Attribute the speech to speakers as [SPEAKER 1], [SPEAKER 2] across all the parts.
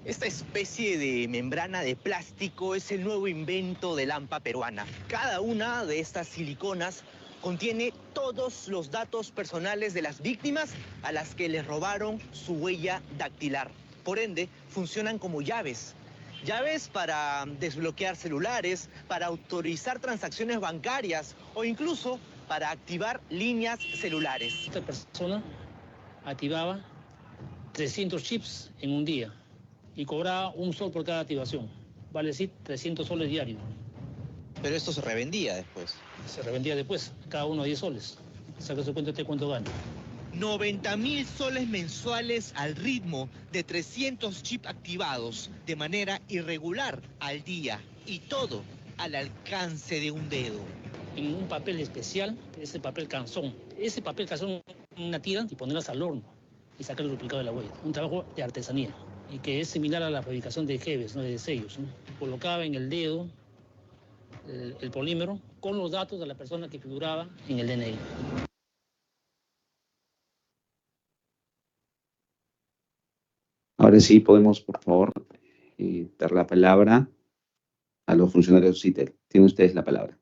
[SPEAKER 1] Esta especie de membrana de plástico es el nuevo invento de la AMPA peruana. Cada una de estas siliconas contiene todos los datos personales de las víctimas a las que les robaron su huella dactilar. Por ende, funcionan como llaves. Llaves para desbloquear celulares, para autorizar transacciones bancarias o incluso para activar líneas celulares.
[SPEAKER 2] Esta persona activaba 300 chips en un día y cobraba $1 por cada activación. Vale decir 300 soles diarios.
[SPEAKER 3] Pero esto se revendía después.
[SPEAKER 2] Se revendía después, cada uno a 10 soles. Saca su cuenta cuánto gana.
[SPEAKER 1] 90.000 soles mensuales al ritmo de 300 chips activados de manera irregular al día. Y todo al alcance de un dedo.
[SPEAKER 2] En un papel especial, ese papel canzón. Ese papel canzón, una tira y ponerlas al horno y sacar el duplicado de la huella. Un trabajo de artesanía y que es similar a la fabricación de jebes, ¿no? De sellos, ¿no? Colocaba en el dedo el polímero con los datos de la persona que figuraba en el DNI.
[SPEAKER 4] Ahora sí podemos, por favor, dar la palabra a los funcionarios de CITEL. Tienen ustedes la palabra.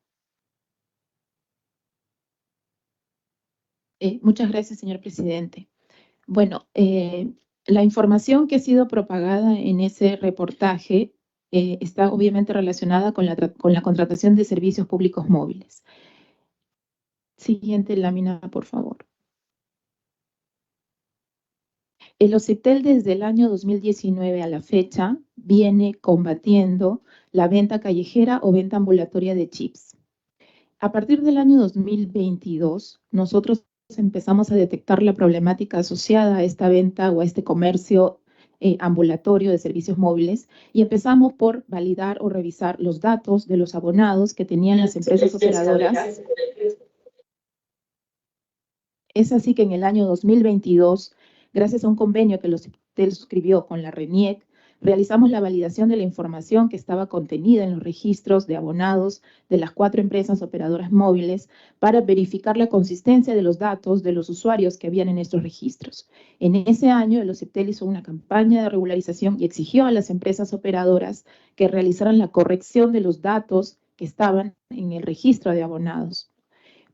[SPEAKER 5] Muchas gracias, señor presidente. Bueno, la información que ha sido propagada en ese reportaje está obviamente relacionada con la contratación de servicios públicos móviles. Siguiente lámina, por favor. El OCIPTEL desde el año 2019 a la fecha viene combatiendo la venta callejera o venta ambulatoria de chips. A partir del año 2022, nosotros empezamos a detectar la problemática asociada a esta venta o a este comercio ambulatorio de servicios móviles y empezamos por validar o revisar los datos de los abonados que tenían las empresas operadoras. Es así que en el año 2022, gracias a un convenio que el OCIPTEL suscribió con la RENIEC, realizamos la validación de la información que estaba contenida en los registros de abonados de las 4 empresas operadoras móviles para verificar la consistencia de los datos de los usuarios que habían en estos registros. En ese año, el OCIPTEL hizo una campaña de regularización y exigió a las empresas operadoras que realizaran la corrección de los datos que estaban en el registro de abonados.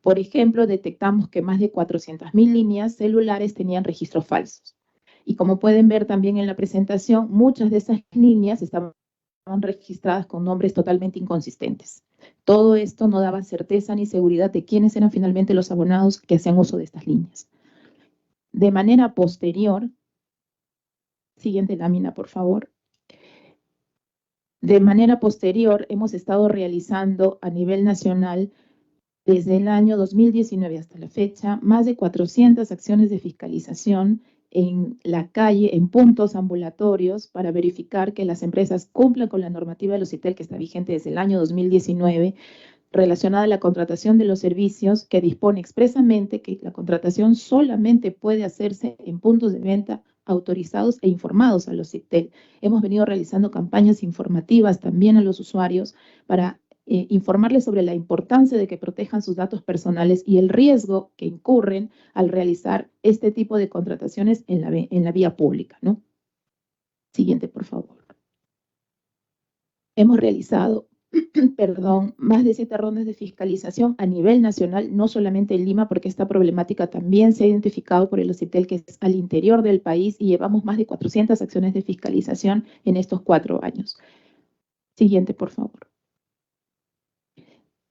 [SPEAKER 5] Por ejemplo, detectamos que más de 400.000 líneas celulares tenían registros falsos. Y como pueden ver también en la presentación, muchas de esas líneas estaban registradas con nombres totalmente inconsistentes. Todo esto no daba certeza ni seguridad de quiénes eran finalmente los abonados que hacían uso de estas líneas. De manera posterior, siguiente lámina, por favor. De manera posterior, hemos estado realizando a nivel nacional, desde el año 2019 hasta la fecha, más de 400 acciones de fiscalización en la calle, en puntos ambulatorios, para verificar que las empresas cumplan con la normativa del OCIPTEL que está vigente desde el año 2019, relacionada a la contratación de los servicios, que dispone expresamente que la contratación solamente puede hacerse en puntos de venta autorizados e informados a los OCIPTEL. Hemos venido realizando campañas informativas también a los usuarios para informarles sobre la importancia de que protejan sus datos personales y el riesgo que incurren al realizar este tipo de contrataciones en la vía pública, ¿no? Siguiente, por favor. Hemos realizado, más de 7 rondas de fiscalización a nivel nacional, no solamente en Lima, porque esta problemática también se ha identificado por el OCIPTEL, que es al interior del país, y llevamos más de 400 acciones de fiscalización en estos 4 años. Siguiente, por favor.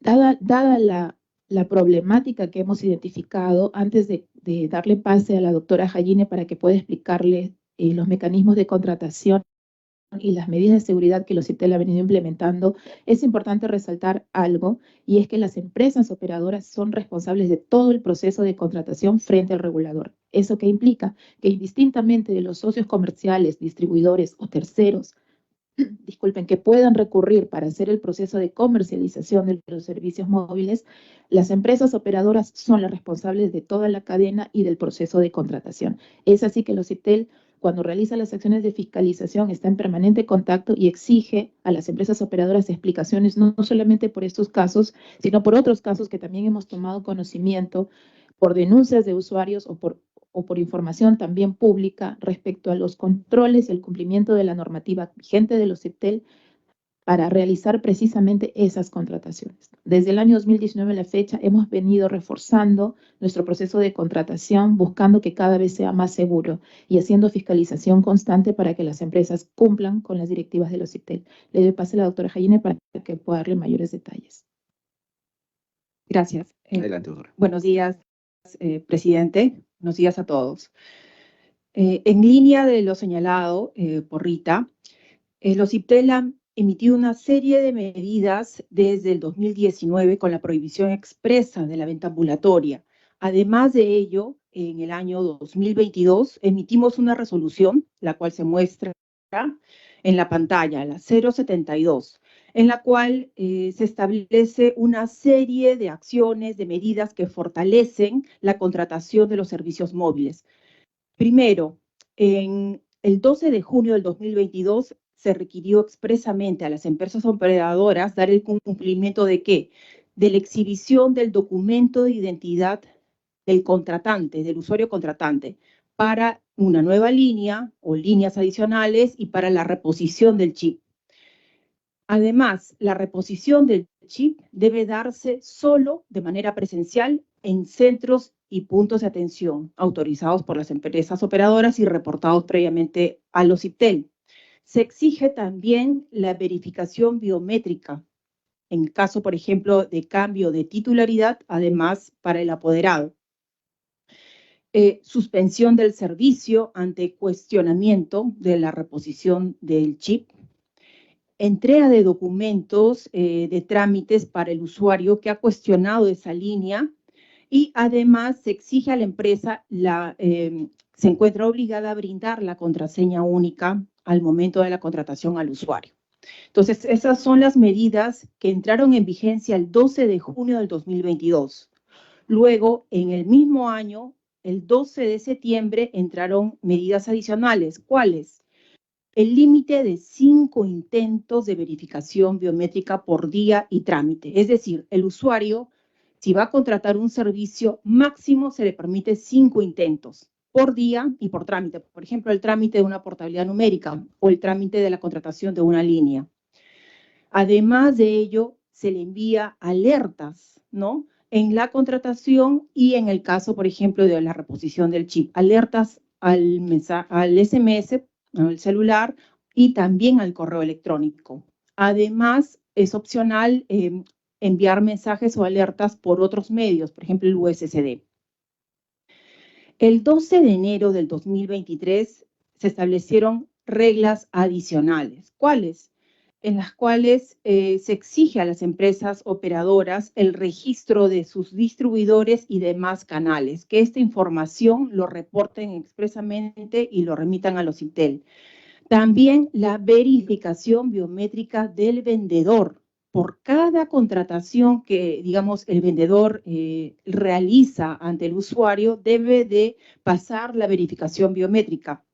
[SPEAKER 5] Dada la problemática que hemos identificado, antes de darle pase a la doctora Jayine para que pueda explicarle los mecanismos de contratación y las medidas de seguridad que el OCIPTEL ha venido implementando, es importante resaltar algo, y es que las empresas operadoras son responsables de todo el proceso de contratación frente al regulador. ¿Eso qué implica? Que indistintamente de los socios comerciales, distribuidores o terceros, disculpen, que puedan recurrir para hacer el proceso de comercialización de los servicios móviles, las empresas operadoras son las responsables de toda la cadena y del proceso de contratación. Es así que el OCIPTEL, cuando realiza las acciones de fiscalización, está en permanente contacto y exige a las empresas operadoras explicaciones, no solamente por estos casos, sino por otros casos que también hemos tomado conocimiento por denuncias de usuarios o por o por información también pública respecto a los controles y el cumplimiento de la normativa vigente de los CIPTEL para realizar precisamente esas contrataciones. Desde el año 2019 a la fecha hemos venido reforzando nuestro proceso de contratación, buscando que cada vez sea más seguro y haciendo fiscalización constante para que las empresas cumplan con las directivas de los CIPTEL. Le doy pase a la doctora Jayine para que pueda darle mayores detalles.
[SPEAKER 6] Gracias.
[SPEAKER 4] Adelante, doctora.
[SPEAKER 6] Buenos días, presidente. Buenos días a todos. En línea de lo señalado por Rita, los CIPTEL han emitido una serie de medidas desde el 2019 con la prohibición expresa de la venta ambulatoria. Además de ello, en el año 2022 emitimos una resolución, la cual se muestra en la pantalla, la 072, en la cual se establece una serie de acciones, de medidas que fortalecen la contratación de los servicios móviles. Primero, en el 12 de junio del 2022 se requirió expresamente a las empresas operadoras dar el cumplimiento de ¿qué? De la exhibición del documento de identidad del contratante, del usuario contratante, para una nueva línea o líneas adicionales y para la reposición del chip. Además, la reposición del chip debe darse solo de manera presencial en centros y puntos de atención autorizados por las empresas operadoras y reportados previamente a los CIPTEL. Se exige también la verificación biométrica, en caso, por ejemplo, de cambio de titularidad, además para el apoderado. Suspensión del servicio ante cuestionamiento de la reposición del chip. Entrega de documentos de trámites para el usuario que ha cuestionado esa línea y además se exige a la empresa, se encuentra obligada a brindar la contraseña única al momento de la contratación al usuario. Entonces, esas son las medidas que entraron en vigencia el 12 de junio del 2022. Luego, en el mismo año, el 12 de septiembre, entraron medidas adicionales. ¿Cuáles? El límite de 5 intentos de verificación biométrica por día y trámite. Es decir, el usuario, si va a contratar un servicio, máximo se le permite 5 intentos por día y por trámite. Por ejemplo, el trámite de una portabilidad numérica o el trámite de la contratación de una línea. Además de ello, se le envía alertas, ¿no? En la contratación y en el caso, por ejemplo, de la reposición del chip. Alertas al SMS, al celular y también al correo electrónico. Además, es opcional enviar mensajes o alertas por otros medios, por ejemplo, el USSD. El 12 de enero del 2023 se establecieron reglas adicionales. ¿Cuáles? En las cuales se exige a las empresas operadoras el registro de sus distribuidores y demás canales, que esta información lo reporten expresamente y lo remitan a los CIPTEL. También la verificación biométrica del vendedor. Por cada contratación que, digamos, el vendedor realiza ante el usuario, debe de pasar la verificación biométrica.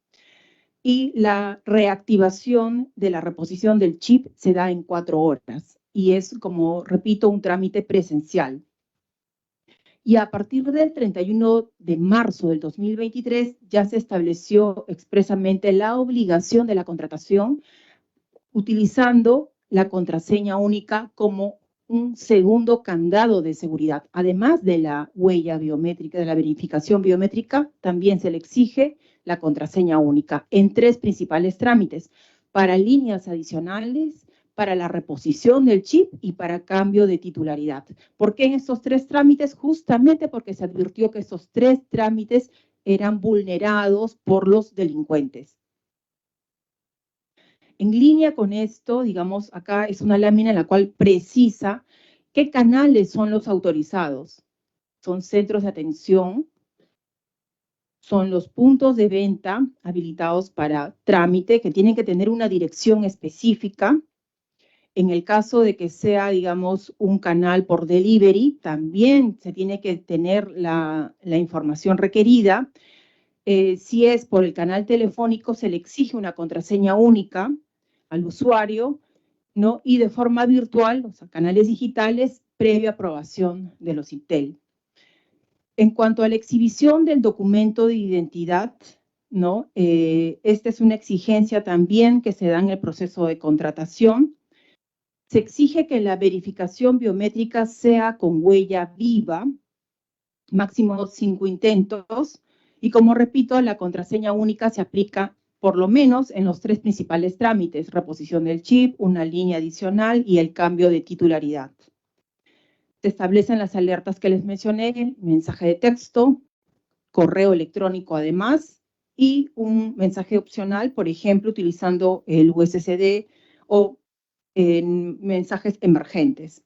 [SPEAKER 6] Y la reactivación de la reposición del chip se da en 4 horas. Y es, como repito, un trámite presencial. Y a partir del 31 de marzo del 2023 ya se estableció expresamente la obligación de la contratación utilizando la contraseña única como un segundo candado de seguridad. Además de la huella biométrica, de la verificación biométrica, también se le exige la contraseña única en 3 principales trámites: para líneas adicionales, para la reposición del chip y para cambio de titularidad. ¿Por qué en estos 3 trámites? Justamente porque se advirtió que estos 3 trámites eran vulnerados por los delincuentes. En línea con esto, digamos, acá es una lámina en la cual precisa qué canales son los autorizados. Son centros de atención, son los puntos de venta habilitados para trámite, que tienen que tener una dirección específica. En el caso de que sea, digamos, un canal por delivery, también se tiene que tener la información requerida. Si es por el canal telefónico, se le exige una contraseña única al usuario, ¿no? Y de forma virtual, o sea, canales digitales, previa aprobación de los CIPTEL. En cuanto a la exhibición del documento de identidad, ¿no? Esta es una exigencia también que se da en el proceso de contratación. Se exige que la verificación biométrica sea con huella viva, máximo 5 intentos, y como repito, la contraseña única se aplica por lo menos en los 3 principales trámites: reposición del chip, una línea adicional y el cambio de titularidad. Se establecen las alertas que les mencioné, mensaje de texto, correo electrónico además, y un mensaje opcional, por ejemplo, utilizando el USSD o en mensajes emergentes.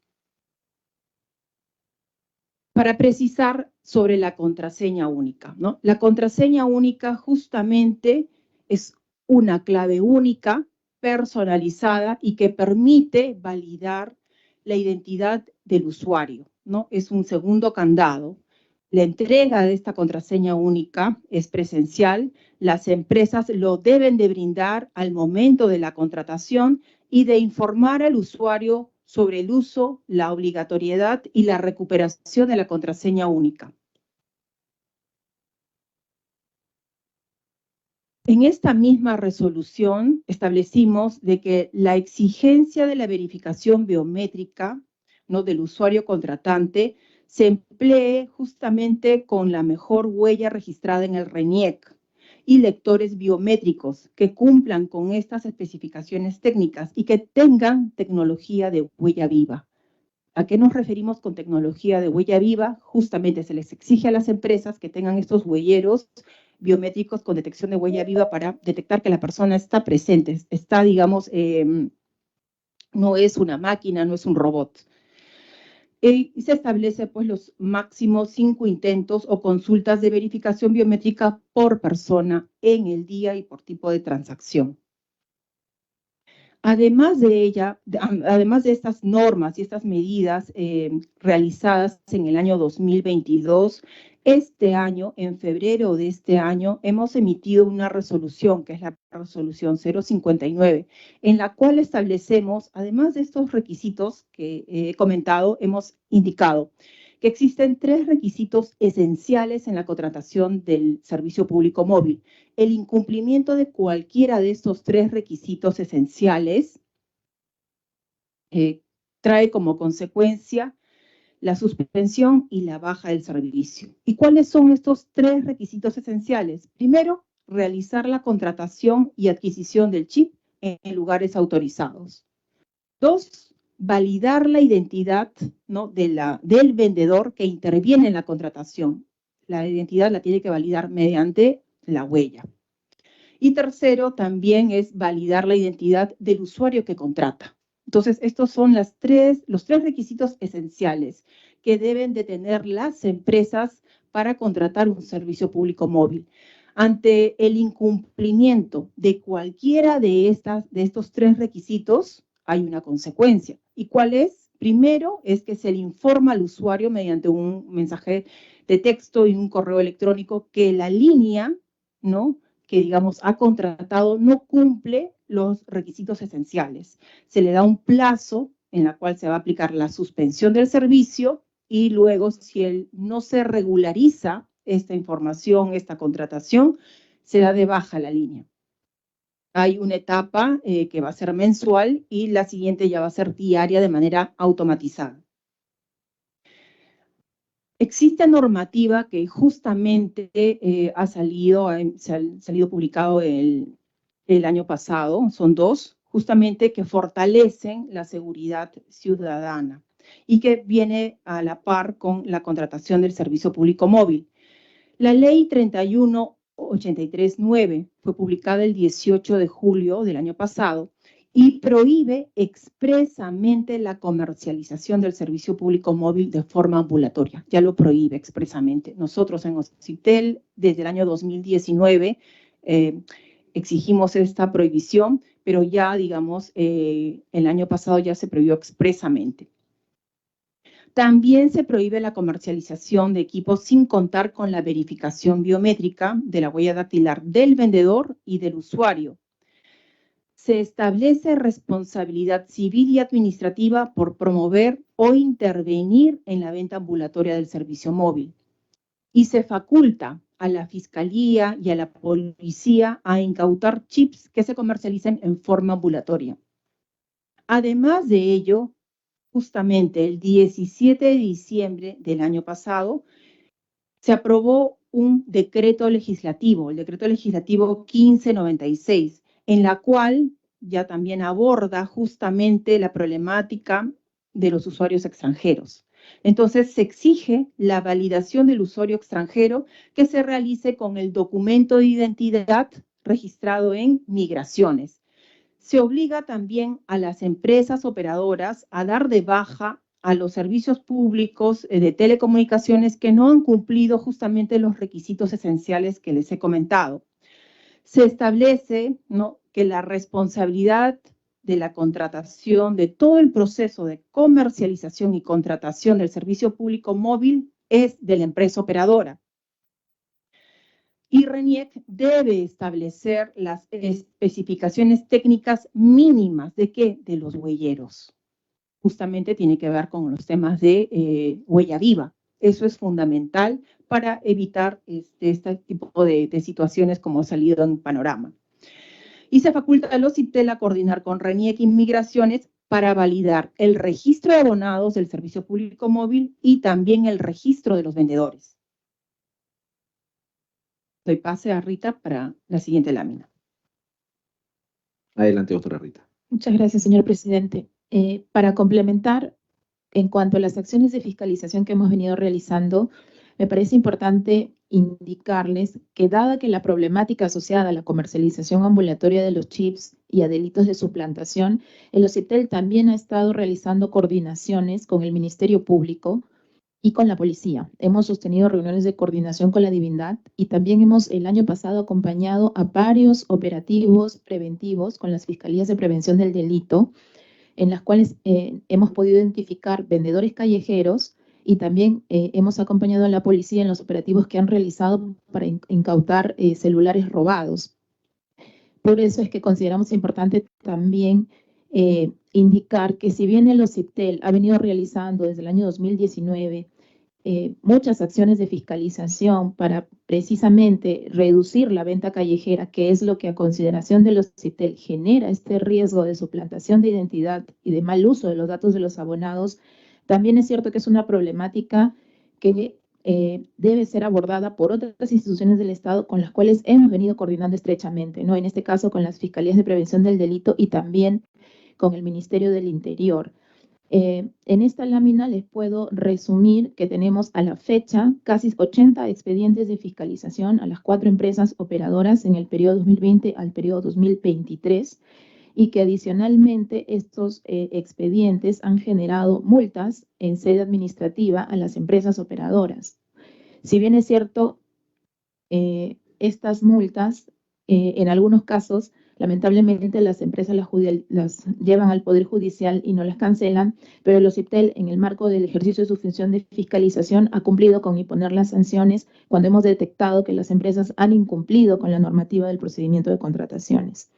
[SPEAKER 6] Para precisar sobre la contraseña única, ¿no? La contraseña única justamente es una clave única, personalizada y que permite validar la identidad del usuario, ¿no? Es un segundo candado. La entrega de esta contraseña única es presencial. Las empresas lo deben de brindar al momento de la contratación y de informar al usuario sobre el uso, la obligatoriedad y la recuperación de la contraseña única. En esta misma resolución establecimos de que la exigencia de la verificación biométrica, ¿no?, del usuario contratante se emplee justamente con la mejor huella registrada en el RENIEC y lectores biométricos que cumplan con estas especificaciones técnicas y que tengan tecnología de huella viva. ¿A qué nos referimos con tecnología de huella viva? Justamente se les exige a las empresas que tengan estos huelleros biométricos con detección de huella viva para detectar que la persona está presente, está, digamos, no es una máquina, no es un robot. Y se establece pues los máximos 5 intentos o consultas de verificación biométrica por persona en el día y por tipo de transacción. Además de estas normas y estas medidas realizadas en el año 2022, este año, en febrero de este año, hemos emitido una resolución, que es la resolución 059, en la cual establecemos, además de estos requisitos que he comentado, hemos indicado que existen 3 requisitos esenciales en la contratación del servicio público móvil. El incumplimiento de cualquiera de estos 3 requisitos esenciales trae como consecuencia la suspensión y la baja del servicio. ¿Y cuáles son estos 3 requisitos esenciales? Primero, realizar la contratación y adquisición del chip en lugares autorizados. 2, validar la identidad, ¿no?, del vendedor que interviene en la contratación. La identidad la tiene que validar mediante la huella. Y tercero, también es validar la identidad del usuario que contrata. Entonces, estos son los 3 requisitos esenciales que deben de tener las empresas para contratar un servicio público móvil. Ante el incumplimiento de cualquiera de estos 3 requisitos, hay una consecuencia. ¿Y cuál es? Primero, es que se le informa al usuario mediante un mensaje de texto y un correo electrónico que la línea, ¿no?, que, digamos, ha contratado no cumple los requisitos esenciales. Se le da un plazo en el cual se va a aplicar la suspensión del servicio y luego, si no se regulariza esta información, esta contratación, se da de baja la línea. Hay una etapa que va a ser mensual y la siguiente ya va a ser diaria de manera automatizada. Existe normativa que justamente ha salido publicado el año pasado, son 2, justamente que fortalecen la seguridad ciudadana y que viene a la par con la contratación del servicio público móvil. La ley 3183-9 fue publicada el 18 de julio del año pasado y prohíbe expresamente la comercialización del servicio público móvil de forma ambulatoria. Ya lo prohíbe expresamente. Nosotros en Ocitel, desde el año 2019, exigimos esta prohibición, pero ya, digamos, el año pasado ya se prohibió expresamente. También se prohíbe la comercialización de equipos sin contar con la verificación biométrica de la huella dactilar del vendedor y del usuario. Se establece responsabilidad civil y administrativa por promover o intervenir en la venta ambulatoria del servicio móvil. y se faculta a la Fiscalía y a la Policía a incautar chips que se comercialicen en forma ambulatoria. Además de ello, justamente el 17 de diciembre del año pasado, se aprobó un decreto legislativo, el decreto legislativo 1596, en la cual ya también aborda justamente la problemática de los usuarios extranjeros. Entonces, se exige la validación del usuario extranjero que se realice con el documento de identidad registrado en Migraciones. Se obliga también a las empresas operadoras a dar de baja a los servicios públicos de telecomunicaciones que no han cumplido justamente los requisitos esenciales que les he comentado. Se establece, ¿no?, que la responsabilidad de la contratación, de todo el proceso de comercialización y contratación del servicio público móvil es de la empresa operadora. Y RENIEC debe establecer las especificaciones técnicas mínimas ¿de qué? De los huelleros. Justamente tiene que ver con los temas de huella viva. Eso es fundamental para evitar este tipo de situaciones como ha salido en Panorama. Y se faculta a los CIPTEL a coordinar con RENIEC Inmigraciones para validar el registro de abonados del servicio público móvil y también el registro de los vendedores. Doy pase a Rita para la siguiente lámina.
[SPEAKER 4] Adelante, doctora Rita.
[SPEAKER 5] Muchas gracias, señor presidente. Para complementar, en cuanto a las acciones de fiscalización que hemos venido realizando, me parece importante indicarles que dada que la problemática asociada a la comercialización ambulatoria de los chips y a delitos de suplantación, el OCIPTEL también ha estado realizando coordinaciones con el Ministerio Público y con la policía. Hemos sostenido reuniones de coordinación con la Divindad y también hemos el año pasado acompañado a varios operativos preventivos con las Fiscalías de Prevención del Delito, en las cuales hemos podido identificar vendedores callejeros y también hemos acompañado a la policía en los operativos que han realizado para incautar celulares robados. Por eso es que consideramos importante también indicar que si bien el OCIPTEL ha venido realizando desde el año 2019 muchas acciones de fiscalización para precisamente reducir la venta callejera, que es lo que a consideración de los OCIPTEL genera este riesgo de suplantación de identidad y de mal uso de los datos de los abonados, también es cierto que es una problemática que debe ser abordada por otras instituciones del Estado con las cuales hemos venido coordinando estrechamente, ¿no? En este caso con las Fiscalías de Prevención del Delito y también con el Ministerio del Interior. En esta lámina les puedo resumir que tenemos a la fecha casi 80 expedientes de fiscalización a las 4 empresas operadoras en el periodo 2020 al periodo 2023 y que adicionalmente estos expedientes han generado multas en sede administrativa a las empresas operadoras. Si bien es cierto, estas multas en algunos casos lamentablemente las empresas las llevan al Poder Judicial y no las cancelan, pero el OCIPTEL, en el marco del ejercicio de su función de fiscalización, ha cumplido con imponer las sanciones cuando hemos detectado que las empresas han incumplido con la normativa del procedimiento de contrataciones.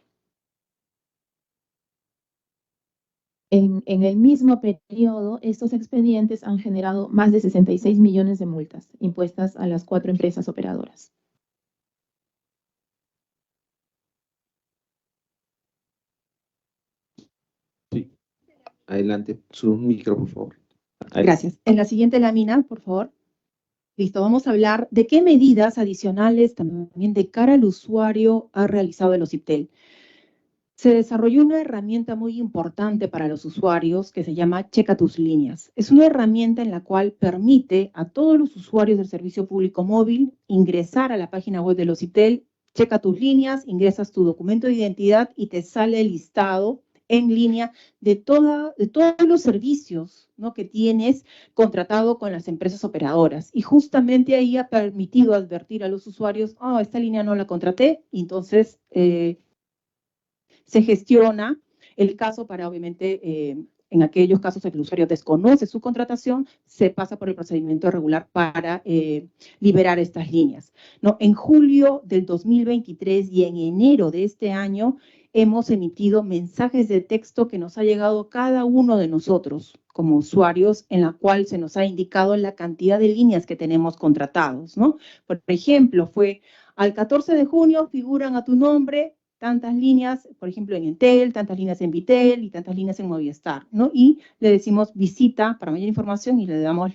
[SPEAKER 5] En el mismo periodo, estos expedientes han generado más de 66 millones de multas impuestas a las 4 empresas operadoras.
[SPEAKER 4] Adelante, su micro, por favor. Adelante.
[SPEAKER 6] Gracias. En la siguiente lámina, por favor. Listo, vamos a hablar de qué medidas adicionales también de cara al usuario ha realizado el OCIPTEL. Se desarrolló una herramienta muy importante para los usuarios que se llama Checa tus líneas. Es una herramienta en la cual permite a todos los usuarios del servicio público móvil ingresar a la página web del OCIPTEL, checa tus líneas, ingresas tu documento de identidad y te sale el listado en línea de todos los servicios, ¿no?, que tienes contratado con las empresas operadoras. Y justamente ahí ha permitido advertir a los usuarios, esta línea no la contraté, y entonces se gestiona el caso para, obviamente, en aquellos casos en que el usuario desconoce su contratación, se pasa por el procedimiento regular para liberar estas líneas, ¿no? En julio del 2023 y en enero de este año, hemos emitido mensajes de texto que nos ha llegado cada uno de nosotros como usuarios, en la cual se nos ha indicado la cantidad de líneas que tenemos contratados, ¿no? Por ejemplo, fue al 14 de junio figuran a tu nombre tantas líneas, por ejemplo, en Entel, tantas líneas en Vitel y tantas líneas en Movistar, ¿no? Y le decimos visita para mayor información y le damos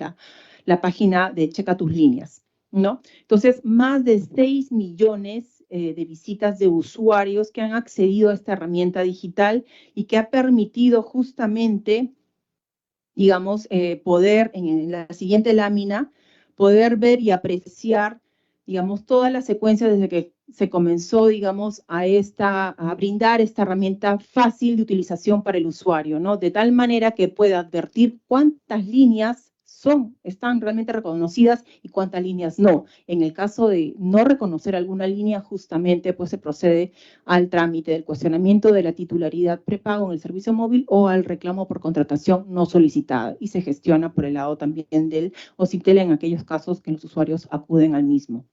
[SPEAKER 6] la página de checa tus líneas, ¿no? Entonces, más de 6 millones de visitas de usuarios que han accedido a esta herramienta digital y que ha permitido justamente, digamos, poder, en la siguiente lámina, poder ver y apreciar, digamos, toda la secuencia desde que se comenzó, digamos, a brindar esta herramienta fácil de utilización para el usuario, ¿no? De tal manera que pueda advertir cuántas líneas están realmente reconocidas y cuántas líneas no. En el caso de no reconocer alguna línea, justamente, pues se procede al trámite del cuestionamiento de la titularidad prepago en el servicio móvil o al reclamo por contratación no solicitada y se gestiona por el lado también del OCIPTEL en aquellos casos que los usuarios acuden al mismo.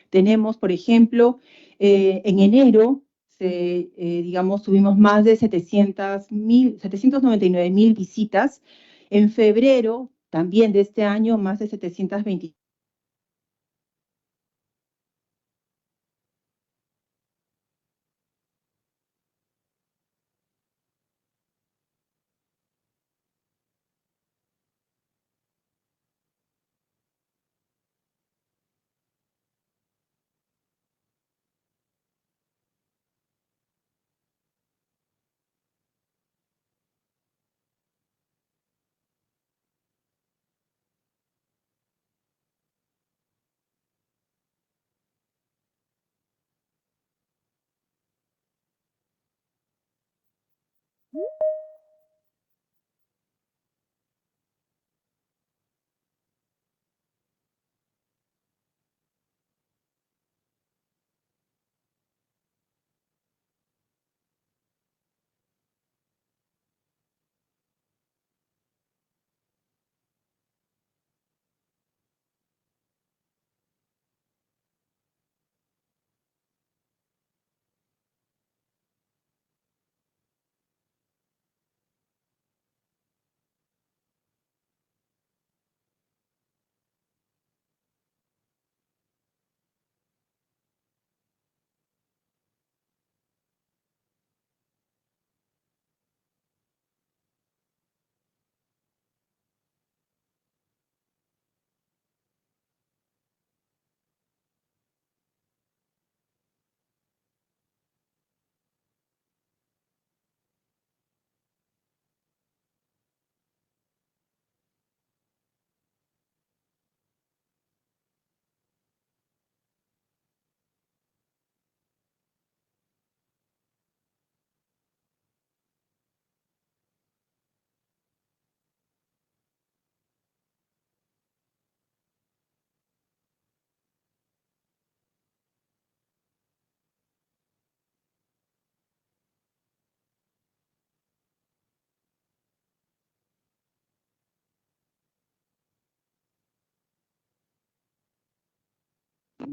[SPEAKER 6] Tenemos, por ejemplo, en enero, digamos, tuvimos más de 799,000 visitas. En febrero, también de este año, más de 720.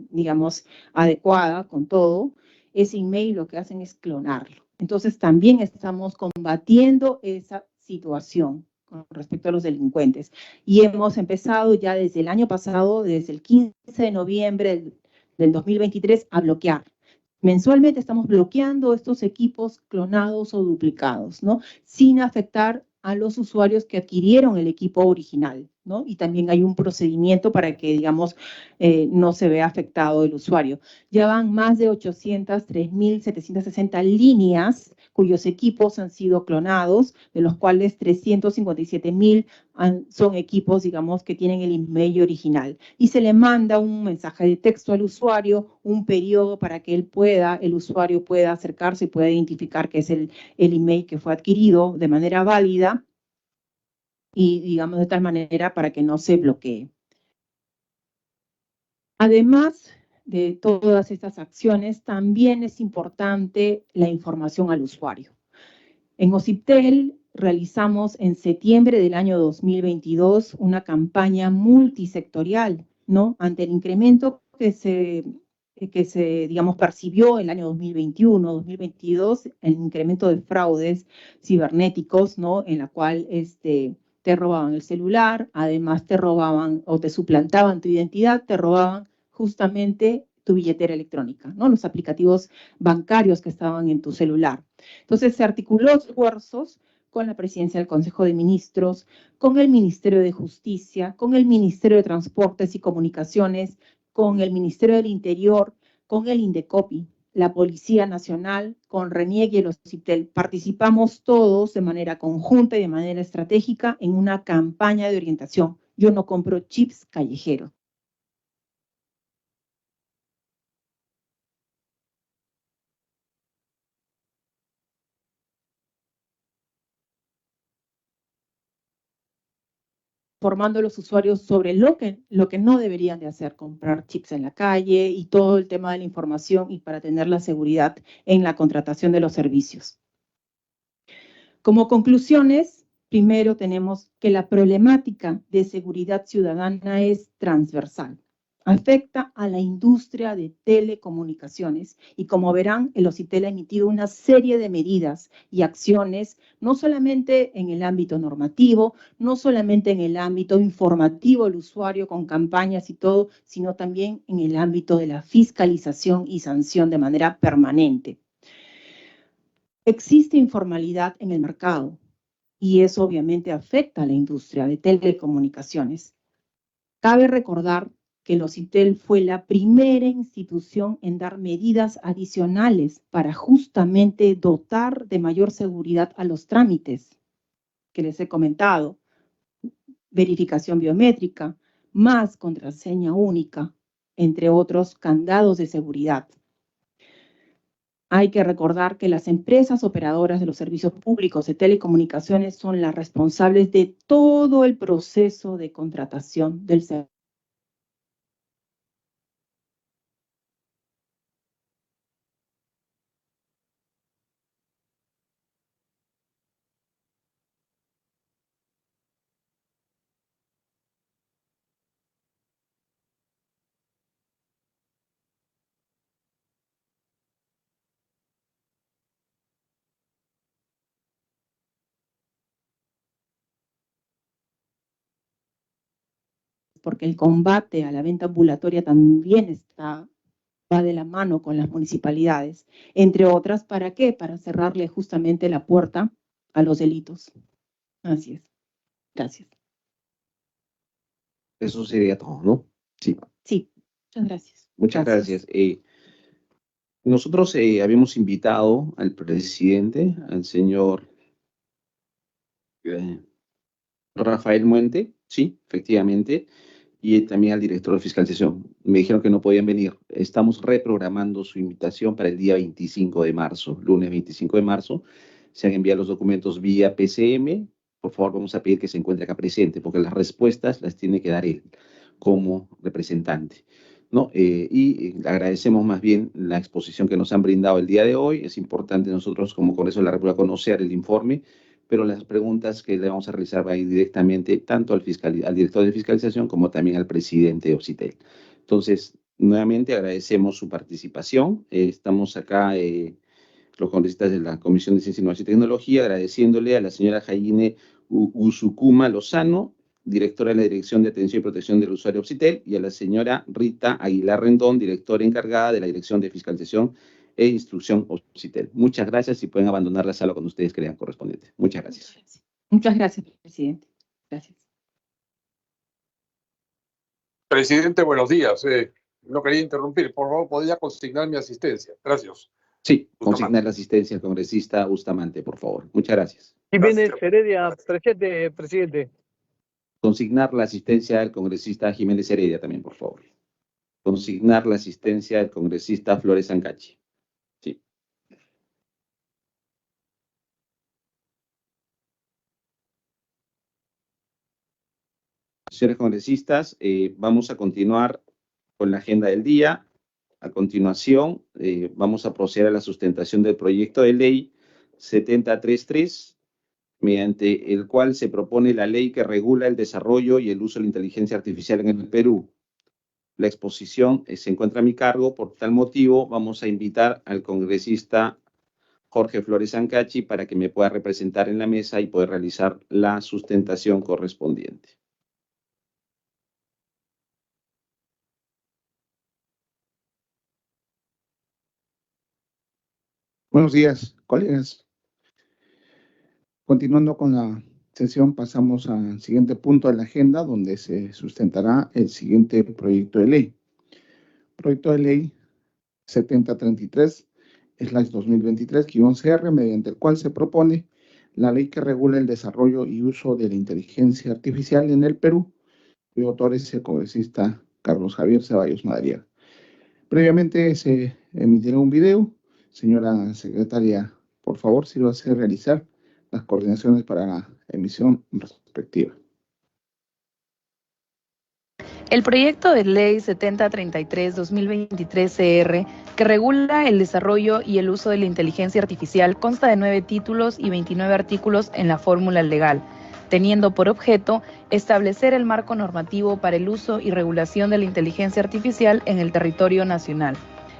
[SPEAKER 6] Digamos, adecuada con todo, ese email lo que hacen es clonarlo. Entonces también estamos combatiendo esa situación con respecto a los delincuentes. Y hemos empezado ya desde el año pasado, desde el 15 de noviembre del 2023, a bloquear. Mensualmente estamos bloqueando estos equipos clonados o duplicados, ¿no? Sin afectar a los usuarios que adquirieron el equipo original, ¿no? Y también hay un procedimiento para que, digamos, no se vea afectado el usuario. Ya van más de 803,760 líneas cuyos equipos han sido clonados, de los cuales 357,000 son equipos, digamos, que tienen el email original. Y se le manda un mensaje de texto al usuario, un periodo para que el usuario pueda acercarse y pueda identificar que es el email que fue adquirido de manera válida y, digamos, de tal manera para que no se bloquee. Además de todas estas acciones, también es importante la información al usuario. En OCIPTEL realizamos en septiembre del año 2022 una campaña multisectorial, ¿no? Ante el incremento que se que se, digamos, percibió el año 2021, 2022, el incremento de fraudes cibernéticos, ¿no? En la cual te robaban el celular, además te robaban o te suplantaban tu identidad, te robaban justamente tu billetera electrónica, ¿no? Los aplicativos bancarios que estaban en tu celular. Entonces se articuló esfuerzos con la presidencia del Consejo de Ministros, con el Ministerio de Justicia, con el Ministerio de Transportes y Comunicaciones, con el Ministerio del Interior, con el Indecopi, la Policía Nacional, con RENIEC y el OCITEL. Participamos todos de manera conjunta y de manera estratégica en una campaña de orientación. Yo no compro chips callejeros. Formando a los usuarios sobre lo que no deberían de hacer, comprar chips en la calle y todo el tema de la información y para tener la seguridad en la contratación de los servicios. Como conclusiones, primero tenemos que la problemática de seguridad ciudadana es transversal. Afecta a la industria de telecomunicaciones y como verán, el OCITEL ha emitido una serie de medidas y acciones, no solamente en el ámbito normativo, no solamente en el ámbito informativo del usuario con campañas y todo, sino también en el ámbito de la fiscalización y sanción de manera permanente. Existe informalidad en el mercado y eso obviamente afecta a la industria de telecomunicaciones. Cabe recordar que el OCITEL fue la primera institución en dar medidas adicionales para justamente dotar de mayor seguridad a los trámites que les he comentado. Verificación biométrica, más contraseña única, entre otros candados de seguridad. Hay que recordar que las empresas operadoras de los servicios públicos de telecomunicaciones son las responsables de todo el proceso de contratación del servicio. Porque el combate a la venta ambulatoria también va de la mano con las municipalidades, entre otras, ¿para qué? Para cerrarle justamente la puerta a los delitos. Así es. Gracias.
[SPEAKER 4] Eso sería todo, ¿no? Sí.
[SPEAKER 6] Sí, muchas gracias.
[SPEAKER 4] Muchas gracias. Nosotros habíamos invitado al presidente, al señor Rafael Muente, sí, efectivamente, y también al director de fiscalización. Me dijeron que no podían venir. Estamos reprogramando su invitación para el día 25 de marzo, lunes 25 de marzo. Se han enviado los documentos vía PCM. Por favor, vamos a pedir que se encuentre acá presente, porque las respuestas las tiene que dar él como representante, ¿no? Le agradecemos más bien la exposición que nos han brindado el día de hoy. Es importante nosotros como Congreso de la República conocer el informe, pero las preguntas que le vamos a realizar van a ir directamente tanto al director de fiscalización como también al presidente de OCITEL. Entonces, nuevamente agradecemos su participación. Estamos acá, los congresistas de la Comisión de Ciencia, Innovación y Tecnología, agradeciéndole a la señora Jaine Usucuma Lozano, directora de la Dirección de Atención y Protección del Usuario OCITEL, y a la señora Rita Aguilar Rendón, directora encargada de la Dirección de Fiscalización e Instrucción OCITEL. Muchas gracias y pueden abandonar la sala cuando ustedes crean correspondiente. Muchas gracias.
[SPEAKER 6] Muchas gracias, presidente. Gracias.
[SPEAKER 7] Presidente, buenos días. No quería interrumpir. Por favor, ¿podría consignar mi asistencia? Gracias.
[SPEAKER 4] Sí, consignar la asistencia al congresista Bustamante, por favor. Muchas gracias.
[SPEAKER 8] Jiménez Heredia, presente, presidente.
[SPEAKER 4] Consignar la asistencia del congresista Jiménez Heredia también, por favor. Consignar la asistencia del congresista Flores Ancachi. Sí. Señores congresistas, vamos a continuar con la agenda del día. A continuación, vamos a proceder a la sustentación del proyecto de ley 7033, mediante el cual se propone la ley que regula el desarrollo y el uso de la inteligencia artificial en el Perú. La exposición se encuentra a mi cargo. Por tal motivo, vamos a invitar al congresista Jorge Flores Ancachi para que me pueda representar en la mesa y poder realizar la sustentación correspondiente.
[SPEAKER 9] Buenos días, colegas. Continuando con la sesión, pasamos al siguiente punto de la agenda, donde se sustentará el siguiente proyecto de ley. Proyecto de ley 7033/2023-CR, mediante el cual se propone la ley que regula el desarrollo y uso de la inteligencia artificial en el Perú, cuyo autor es el congresista Carlos Javier Ceballos Madariaga. Previamente se emitirá un video. Señora secretaria, por favor, sírvase a realizar las coordinaciones para la emisión respectiva.
[SPEAKER 10] El proyecto de ley 7033/2023-CR, que regula el desarrollo y el uso de la inteligencia artificial, consta de 9 títulos y 29 artículos en la fórmula legal, teniendo por objeto establecer el marco normativo para el uso y regulación de la inteligencia artificial en el territorio nacional.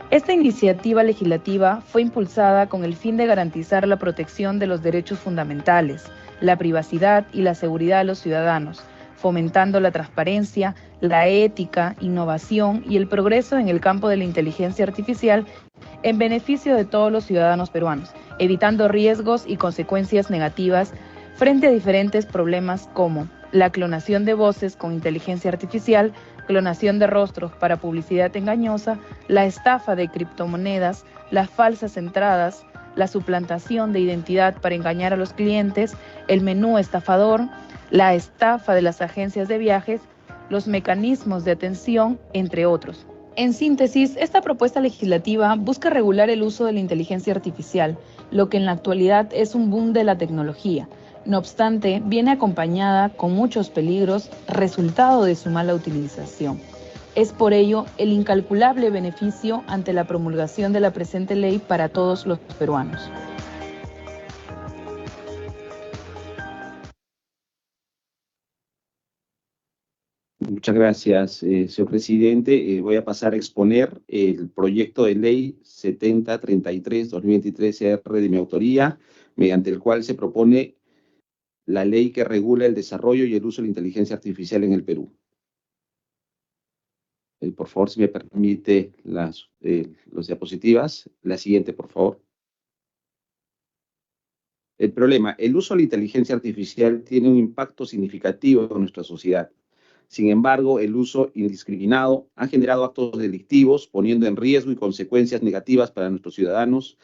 [SPEAKER 10] Esta iniciativa legislativa fue impulsada con el fin de garantizar la protección de los derechos fundamentales, la privacidad y la seguridad de los ciudadanos, fomentando la transparencia, la ética, innovación y el progreso en el campo de la inteligencia artificial en beneficio de todos los ciudadanos peruanos, evitando riesgos y consecuencias negativas frente a diferentes problemas como la clonación de voces con inteligencia artificial, clonación de rostros para publicidad engañosa, la estafa de criptomonedas, las falsas entradas, la suplantación de identidad para engañar a los clientes, el menú estafador, la estafa de las agencias de viajes, los mecanismos de atención, entre otros. En síntesis, esta propuesta legislativa busca regular el uso de la inteligencia artificial, lo que en la actualidad es un boom de la tecnología. No obstante, viene acompañada con muchos peligros, resultado de su mala utilización. Es por ello el incalculable beneficio ante la promulgación de la presente ley para todos los peruanos.
[SPEAKER 4] Muchas gracias, señor presidente. Voy a pasar a exponer el proyecto de ley 7033/2023-CR de mi autoría, mediante el cual se propone la ley que regula el desarrollo y el uso de la inteligencia artificial en el Perú. Por favor, si me permite las diapositivas. La siguiente, por favor. El problema: el uso de la inteligencia artificial tiene un impacto significativo en nuestra sociedad. Sin embargo, el uso indiscriminado ha generado actos delictivos, poniendo en riesgo y consecuencias negativas para nuestros ciudadanos.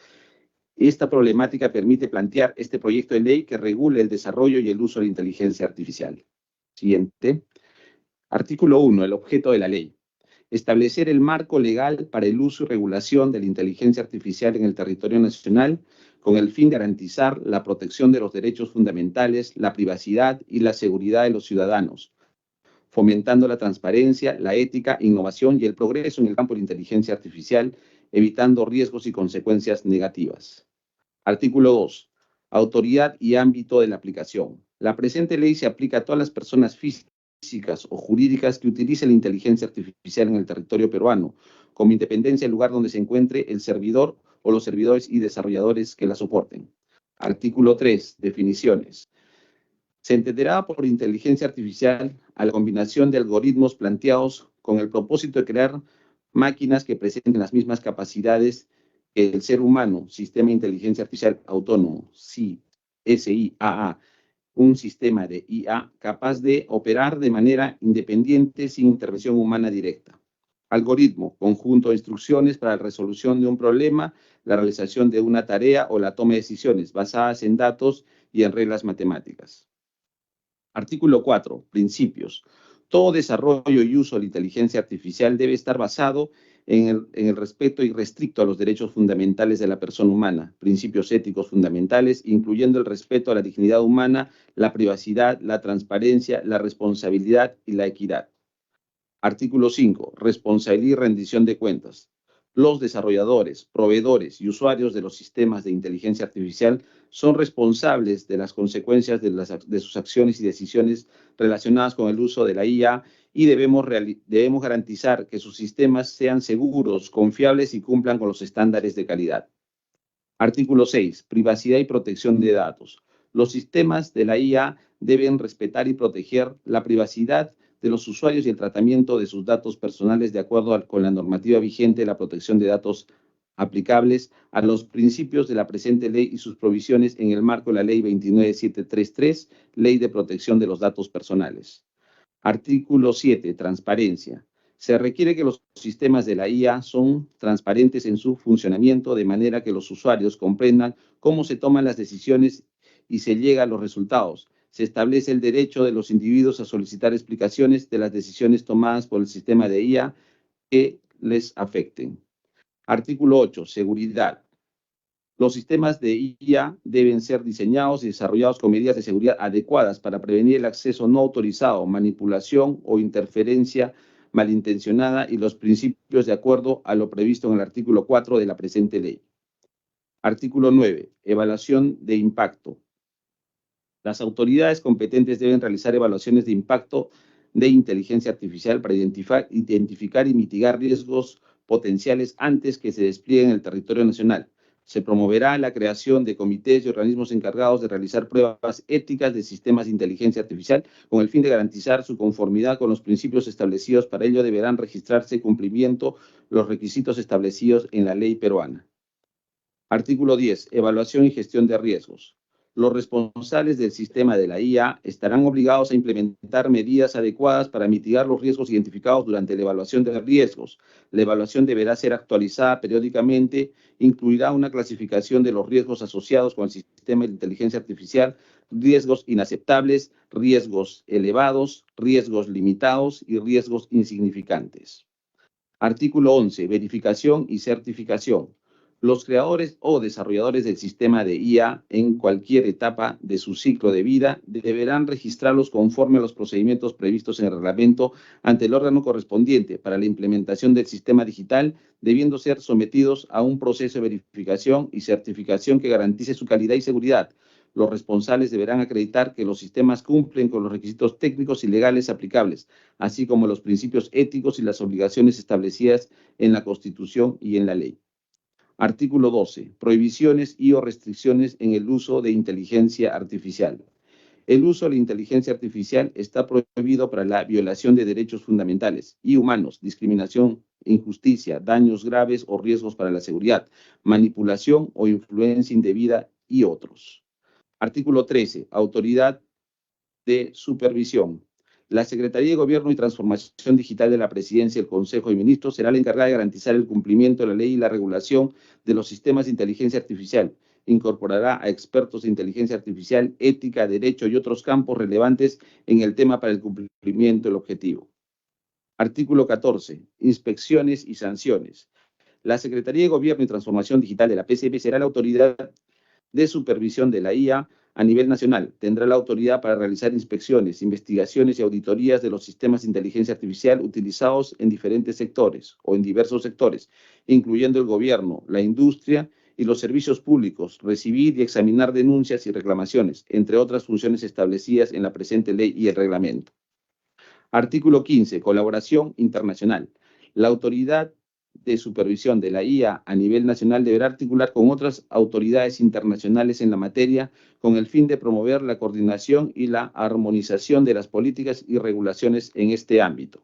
[SPEAKER 4] Esta problemática permite plantear este proyecto de ley que regule el desarrollo y el uso de la inteligencia artificial. Siguiente. Artículo 1. El objeto de la ley: establecer el marco legal para el uso y regulación de la inteligencia artificial en el territorio nacional, con el fin de garantizar la protección de los derechos fundamentales, la privacidad y la seguridad de los ciudadanos, fomentando la transparencia, la ética, innovación y el progreso en el campo de la inteligencia artificial, evitando riesgos y consecuencias negativas. Artículo 2. Autoridad y ámbito de la aplicación. La presente ley se aplica a todas las personas físicas o jurídicas que utilicen la inteligencia artificial en el territorio peruano, con independencia del lugar donde se encuentre el servidor o los servidores y desarrolladores que la soporten. Artículo 3. Definiciones. Se entenderá por inteligencia artificial a la combinación de algoritmos planteados con el propósito de crear máquinas que presenten las mismas capacidades que el ser humano, sistema de inteligencia artificial autónomo, SIAA, un sistema de IA capaz de operar de manera independiente sin intervención humana directa. Algoritmo, conjunto de instrucciones para la resolución de un problema, la realización de una tarea o la toma de decisiones basadas en datos y en reglas matemáticas. Artículo 4. Principios. Todo desarrollo y uso de la inteligencia artificial debe estar basado en el respeto irrestricto a los derechos fundamentales de la persona humana, principios éticos fundamentales, incluyendo el respeto a la dignidad humana, la privacidad, la transparencia, la responsabilidad y la equidad. Artículo 5. Responsabilidad y rendición de cuentas. Los desarrolladores, proveedores y usuarios de los sistemas de inteligencia artificial son responsables de las consecuencias de sus acciones y decisiones relacionadas con el uso de la IA y debemos garantizar que sus sistemas sean seguros, confiables y cumplan con los estándares de calidad. Artículo 6. Privacidad y protección de datos. Los sistemas de la IA deben respetar y proteger la privacidad de los usuarios y el tratamiento de sus datos personales de acuerdo con la normativa vigente de la protección de datos aplicables a los principios de la presente ley y sus provisiones en el marco de la Ley 29733, Ley de Protección de los Datos Personales. Artículo 7. Transparencia. Se requiere que los sistemas de la IA son transparentes en su funcionamiento de manera que los usuarios comprendan cómo se toman las decisiones y se llega a los resultados. Se establece el derecho de los individuos a solicitar explicaciones de las decisiones tomadas por el sistema de IA que les afecten. Artículo 8. Seguridad. Los sistemas de IA deben ser diseñados y desarrollados con medidas de seguridad adecuadas para prevenir el acceso no autorizado, manipulación o interferencia malintencionada y los principios de acuerdo a lo previsto en el artículo 4 de la presente ley. Artículo 9. Evaluación de impacto. Las autoridades competentes deben realizar evaluaciones de impacto de inteligencia artificial para identificar y mitigar riesgos potenciales antes que se desplieguen en el territorio nacional. Se promoverá la creación de comités y organismos encargados de realizar pruebas éticas de sistemas de inteligencia artificial con el fin de garantizar su conformidad con los principios establecidos. Para ello deberán registrarse cumplimiento los requisitos establecidos en la ley peruana. Artículo 10. Evaluación y gestión de riesgos. Los responsables del sistema de la IA estarán obligados a implementar medidas adecuadas para mitigar los riesgos identificados durante la evaluación de riesgos. La evaluación deberá ser actualizada periódicamente, incluirá una clasificación de los riesgos asociados con el sistema de inteligencia artificial, riesgos inaceptables, riesgos elevados, riesgos limitados y riesgos insignificantes. Artículo 11. Verificación y certificación. Los creadores o desarrolladores del sistema de IA en cualquier etapa de su ciclo de vida deberán registrarlos conforme a los procedimientos previstos en el reglamento ante el órgano correspondiente para la implementación del sistema digital, debiendo ser sometidos a un proceso de verificación y certificación que garantice su calidad y seguridad. Los responsables deberán acreditar que los sistemas cumplen con los requisitos técnicos y legales aplicables, así como los principios éticos y las obligaciones establecidas en la Constitución y en la ley. Artículo 12. Prohibiciones y o restricciones en el uso de inteligencia artificial. El uso de la inteligencia artificial está prohibido para la violación de derechos fundamentales y humanos, discriminación, injusticia, daños graves o riesgos para la seguridad, manipulación o influencia indebida y otros. Artículo 13. Autoridad de supervisión. La Secretaría de Gobierno y Transformación Digital de la Presidencia y el Consejo de Ministros será la encargada de garantizar el cumplimiento de la ley y la regulación de los sistemas de inteligencia artificial. Incorporará a expertos de inteligencia artificial, ética, derecho y otros campos relevantes en el tema para el cumplimiento del objetivo. Artículo 14. Inspecciones y sanciones. La Secretaría de Gobierno y Transformación Digital de la PCP será la autoridad de supervisión de la IA a nivel nacional. Tendrá la autoridad para realizar inspecciones, investigaciones y auditorías de los sistemas de inteligencia artificial utilizados en diferentes sectores o en diversos sectores, incluyendo el gobierno, la industria y los servicios públicos, recibir y examinar denuncias y reclamaciones, entre otras funciones establecidas en la presente ley y el reglamento. Artículo 15. Colaboración internacional. La autoridad de supervisión de la IA a nivel nacional deberá articular con otras autoridades internacionales en la materia con el fin de promover la coordinación y la armonización de las políticas y regulaciones en este ámbito.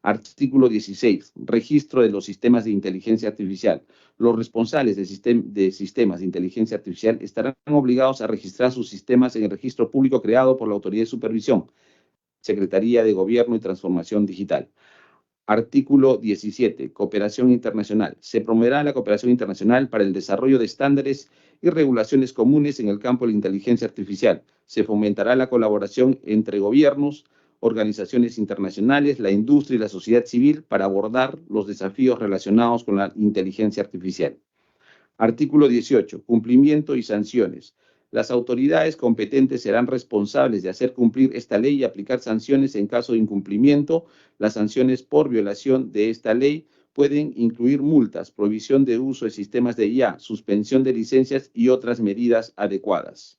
[SPEAKER 4] Artículo 16. Registro de los sistemas de inteligencia artificial. Los responsables de sistemas de inteligencia artificial estarán obligados a registrar sus sistemas en el registro público creado por la Autoridad de Supervisión, Secretaría de Gobierno y Transformación Digital. Artículo 17. Cooperación internacional. Se promoverá la cooperación internacional para el desarrollo de estándares y regulaciones comunes en el campo de la inteligencia artificial. Se fomentará la colaboración entre gobiernos, organizaciones internacionales, la industria y la sociedad civil para abordar los desafíos relacionados con la inteligencia artificial. Artículo 18. Cumplimiento y sanciones. Las autoridades competentes serán responsables de hacer cumplir esta ley y aplicar sanciones en caso de incumplimiento. Las sanciones por violación de esta ley pueden incluir multas, prohibición de uso de sistemas de IA, suspensión de licencias y otras medidas adecuadas.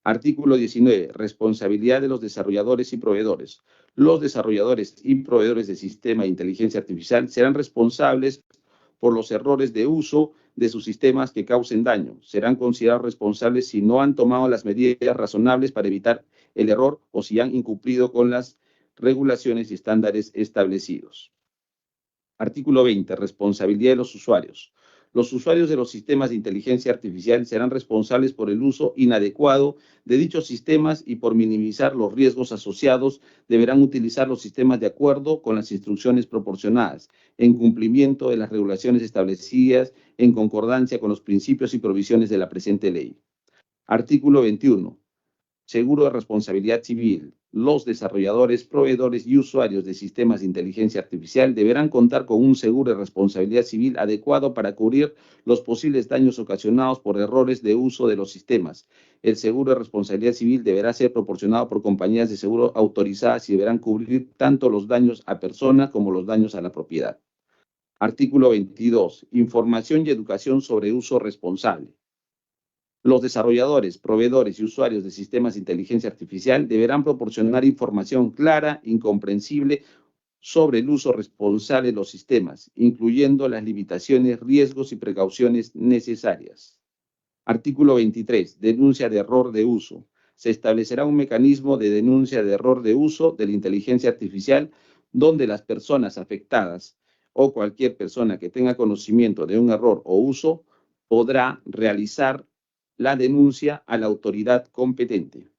[SPEAKER 4] Artículo 19. Responsabilidad de los desarrolladores y proveedores. Los desarrolladores y proveedores de sistema de inteligencia artificial serán responsables por los errores de uso de sus sistemas que causen daño. Serán considerados responsables si no han tomado las medidas razonables para evitar el error o si han incumplido con las regulaciones y estándares establecidos. Artículo 20. Responsabilidad de los usuarios. Los usuarios de los sistemas de inteligencia artificial serán responsables por el uso inadecuado de dichos sistemas y por minimizar los riesgos asociados deberán utilizar los sistemas de acuerdo con las instrucciones proporcionadas, en cumplimiento de las regulaciones establecidas en concordancia con los principios y provisiones de la presente ley. Artículo 21. Seguro de responsabilidad civil. Los desarrolladores, proveedores y usuarios de sistemas de inteligencia artificial deberán contar con un seguro de responsabilidad civil adecuado para cubrir los posibles daños ocasionados por errores de uso de los sistemas. El seguro de responsabilidad civil deberá ser proporcionado por compañías de seguro autorizadas y deberán cubrir tanto los daños a personas como los daños a la propiedad. Artículo 22. Información y educación sobre uso responsable. Los desarrolladores, proveedores y usuarios de sistemas de inteligencia artificial deberán proporcionar información clara, incomprensible sobre el uso responsable de los sistemas, incluyendo las limitaciones, riesgos y precauciones necesarias. Artículo 23. Denuncia de error de uso. Se establecerá un mecanismo de denuncia de error de uso de la inteligencia artificial donde las personas afectadas o cualquier persona que tenga conocimiento de un error o uso podrá realizar la denuncia a la autoridad competente.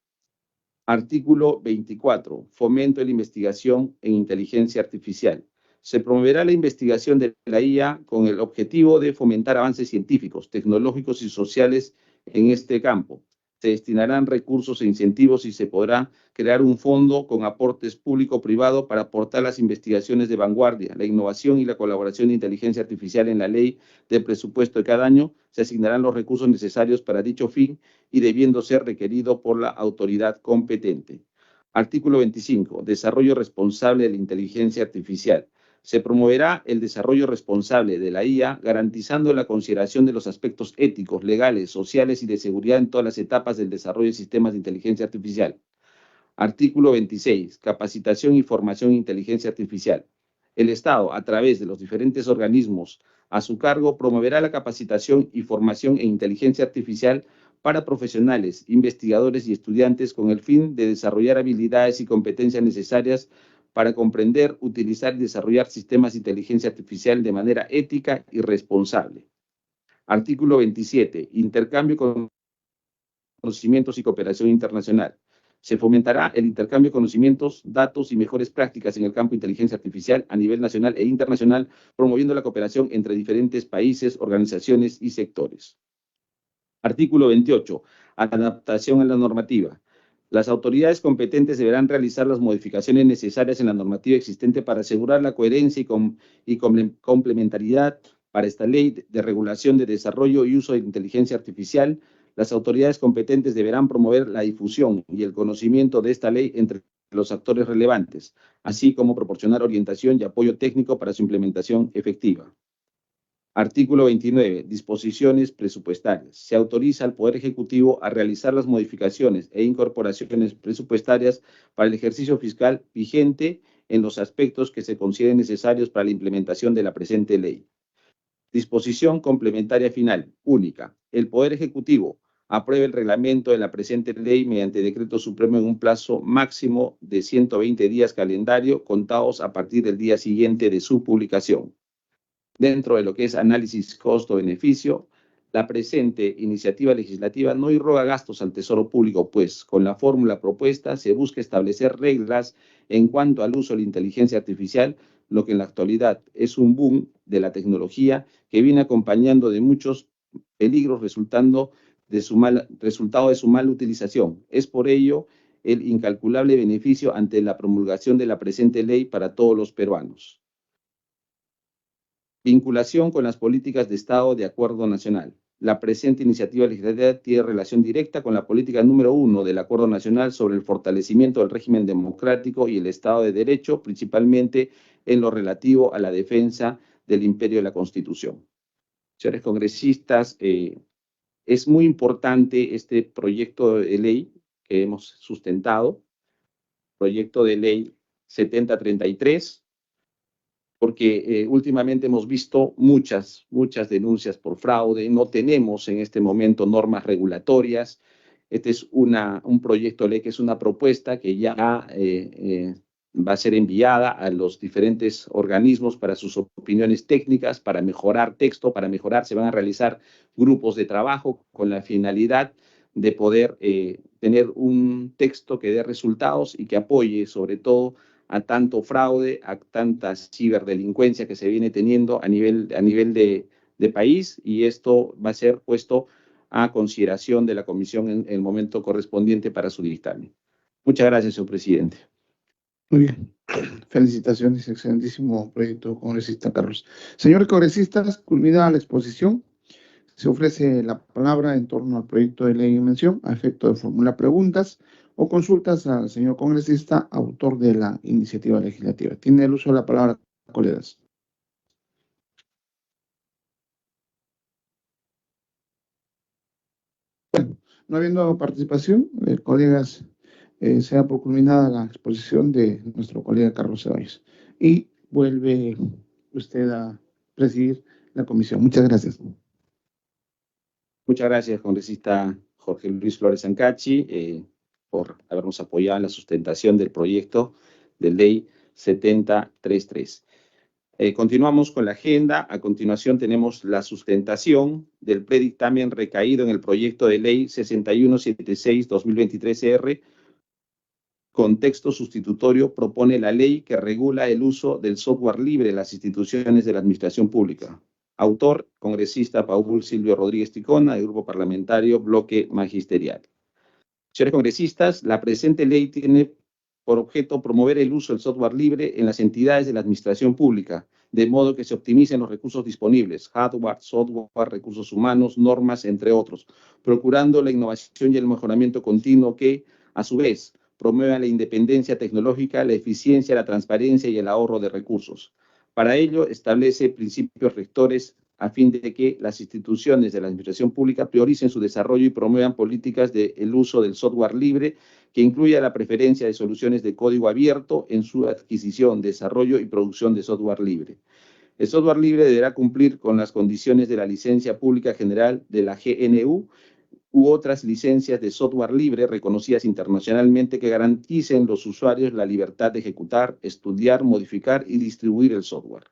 [SPEAKER 4] Artículo 24. Fomento de la investigación en inteligencia artificial. Se promoverá la investigación de la IA con el objetivo de fomentar avances científicos, tecnológicos y sociales en este campo. Se destinarán recursos e incentivos y se podrá crear un fondo con aportes público-privado para aportar las investigaciones de vanguardia, la innovación y la colaboración de inteligencia artificial en la ley de presupuesto de cada año. Se asignarán los recursos necesarios para dicho fin y debiendo ser requerido por la autoridad competente. Artículo 25. Desarrollo responsable de la inteligencia artificial. Se promoverá el desarrollo responsable de la IA, garantizando la consideración de los aspectos éticos, legales, sociales y de seguridad en todas las etapas del desarrollo de sistemas de inteligencia artificial. Artículo 26. Capacitación y formación en inteligencia artificial. El Estado, a través de los diferentes organismos a su cargo, promoverá la capacitación y formación en inteligencia artificial para profesionales, investigadores y estudiantes con el fin de desarrollar habilidades y competencias necesarias para comprender, utilizar y desarrollar sistemas de inteligencia artificial de manera ética y responsable. Artículo 27. Intercambio de conocimientos y cooperación internacional. Se fomentará el intercambio de conocimientos, datos y mejores prácticas en el campo de inteligencia artificial a nivel nacional e internacional, promoviendo la cooperación entre diferentes países, organizaciones y sectores. Artículo 28. Adaptación a la normativa. Las autoridades competentes deberán realizar las modificaciones necesarias en la normativa existente para asegurar la coherencia y complementariedad para esta ley de regulación de desarrollo y uso de inteligencia artificial. Las autoridades competentes deberán promover la difusión y el conocimiento de esta ley entre los actores relevantes, así como proporcionar orientación y apoyo técnico para su implementación efectiva. Artículo 29. Disposiciones presupuestarias. Se autoriza al Poder Ejecutivo a realizar las modificaciones e incorporaciones presupuestarias para el ejercicio fiscal vigente en los aspectos que se consideren necesarios para la implementación de la presente ley. Disposición complementaria final. Única. El Poder Ejecutivo apruebe el reglamento de la presente ley mediante decreto supremo en un plazo máximo de 120 días calendario contados a partir del día siguiente de su publicación. Dentro de lo que es análisis costo-beneficio, la presente iniciativa legislativa no irroga gastos al Tesoro Público, pues con la fórmula propuesta se busca establecer reglas en cuanto al uso de la inteligencia artificial, lo que en la actualidad es un boom de la tecnología que viene acompañando de muchos peligros resultado de su mala utilización. Es por ello el incalculable beneficio ante la promulgación de la presente ley para todos los peruanos. Vinculación con las políticas de Estado de Acuerdo Nacional. La presente iniciativa legislativa tiene relación directa con la política número 1 del Acuerdo Nacional sobre el fortalecimiento del régimen democrático y el Estado de Derecho, principalmente en lo relativo a la defensa del imperio de la Constitución. Señores congresistas, es muy importante este proyecto de ley que hemos sustentado, proyecto de ley 7033, porque últimamente hemos visto muchas denuncias por fraude, no tenemos en este momento normas regulatorias. Este es un proyecto de ley que es una propuesta que ya va a ser enviada a los diferentes organismos para sus opiniones técnicas, para mejorar texto, se van a realizar grupos de trabajo con la finalidad de poder tener un texto que dé resultados y que apoye sobre todo a tanto fraude, a tanta ciberdelincuencia que se viene teniendo a nivel de país, y esto va a ser puesto a consideración de la comisión en el momento correspondiente para su dictamen. Muchas gracias, señor presidente.
[SPEAKER 9] Muy bien. Felicitaciones, excelentísimo proyecto, congresista Carlos. Señores congresistas, culminada la exposición, se ofrece la palabra en torno al proyecto de ley en mención, a efecto de formular preguntas o consultas al señor congresista, autor de la iniciativa legislativa. Tiene el uso de la palabra, colegas. Bueno, no habiendo participación, colegas, se da por culminada la exposición de nuestro colega Carlos Ceballos. Y vuelve usted a presidir la comisión. Muchas gracias.
[SPEAKER 4] Muchas gracias, congresista Jorge Luis Flores Ancachi, por habernos apoyado en la sustentación del proyecto de ley 7033. Continuamos con la agenda. A continuación tenemos la sustentación del predictamen recaído en el proyecto de ley 6176-2023-R. Con texto sustitutorio propone la ley que regula el uso del software libre en las instituciones de la administración pública. Autor, congresista Paul Silvio Rodríguez Ticona, del Grupo Parlamentario Bloque Magisterial. Señores congresistas, la presente ley tiene por objeto promover el uso del software libre en las entidades de la administración pública, de modo que se optimicen los recursos disponibles, hardware, software, recursos humanos, normas, entre otros, procurando la innovación y el mejoramiento continuo que, a su vez, promuevan la independencia tecnológica, la eficiencia, la transparencia y el ahorro de recursos. Para ello, establece principios rectores a fin de que las instituciones de la administración pública prioricen su desarrollo y promuevan políticas del uso del software libre que incluya la preferencia de soluciones de código abierto en su adquisición, desarrollo y producción de software libre. El software libre deberá cumplir con las condiciones de la licencia pública general de la GNU u otras licencias de software libre reconocidas internacionalmente que garanticen a los usuarios la libertad de ejecutar, estudiar, modificar y distribuir el software.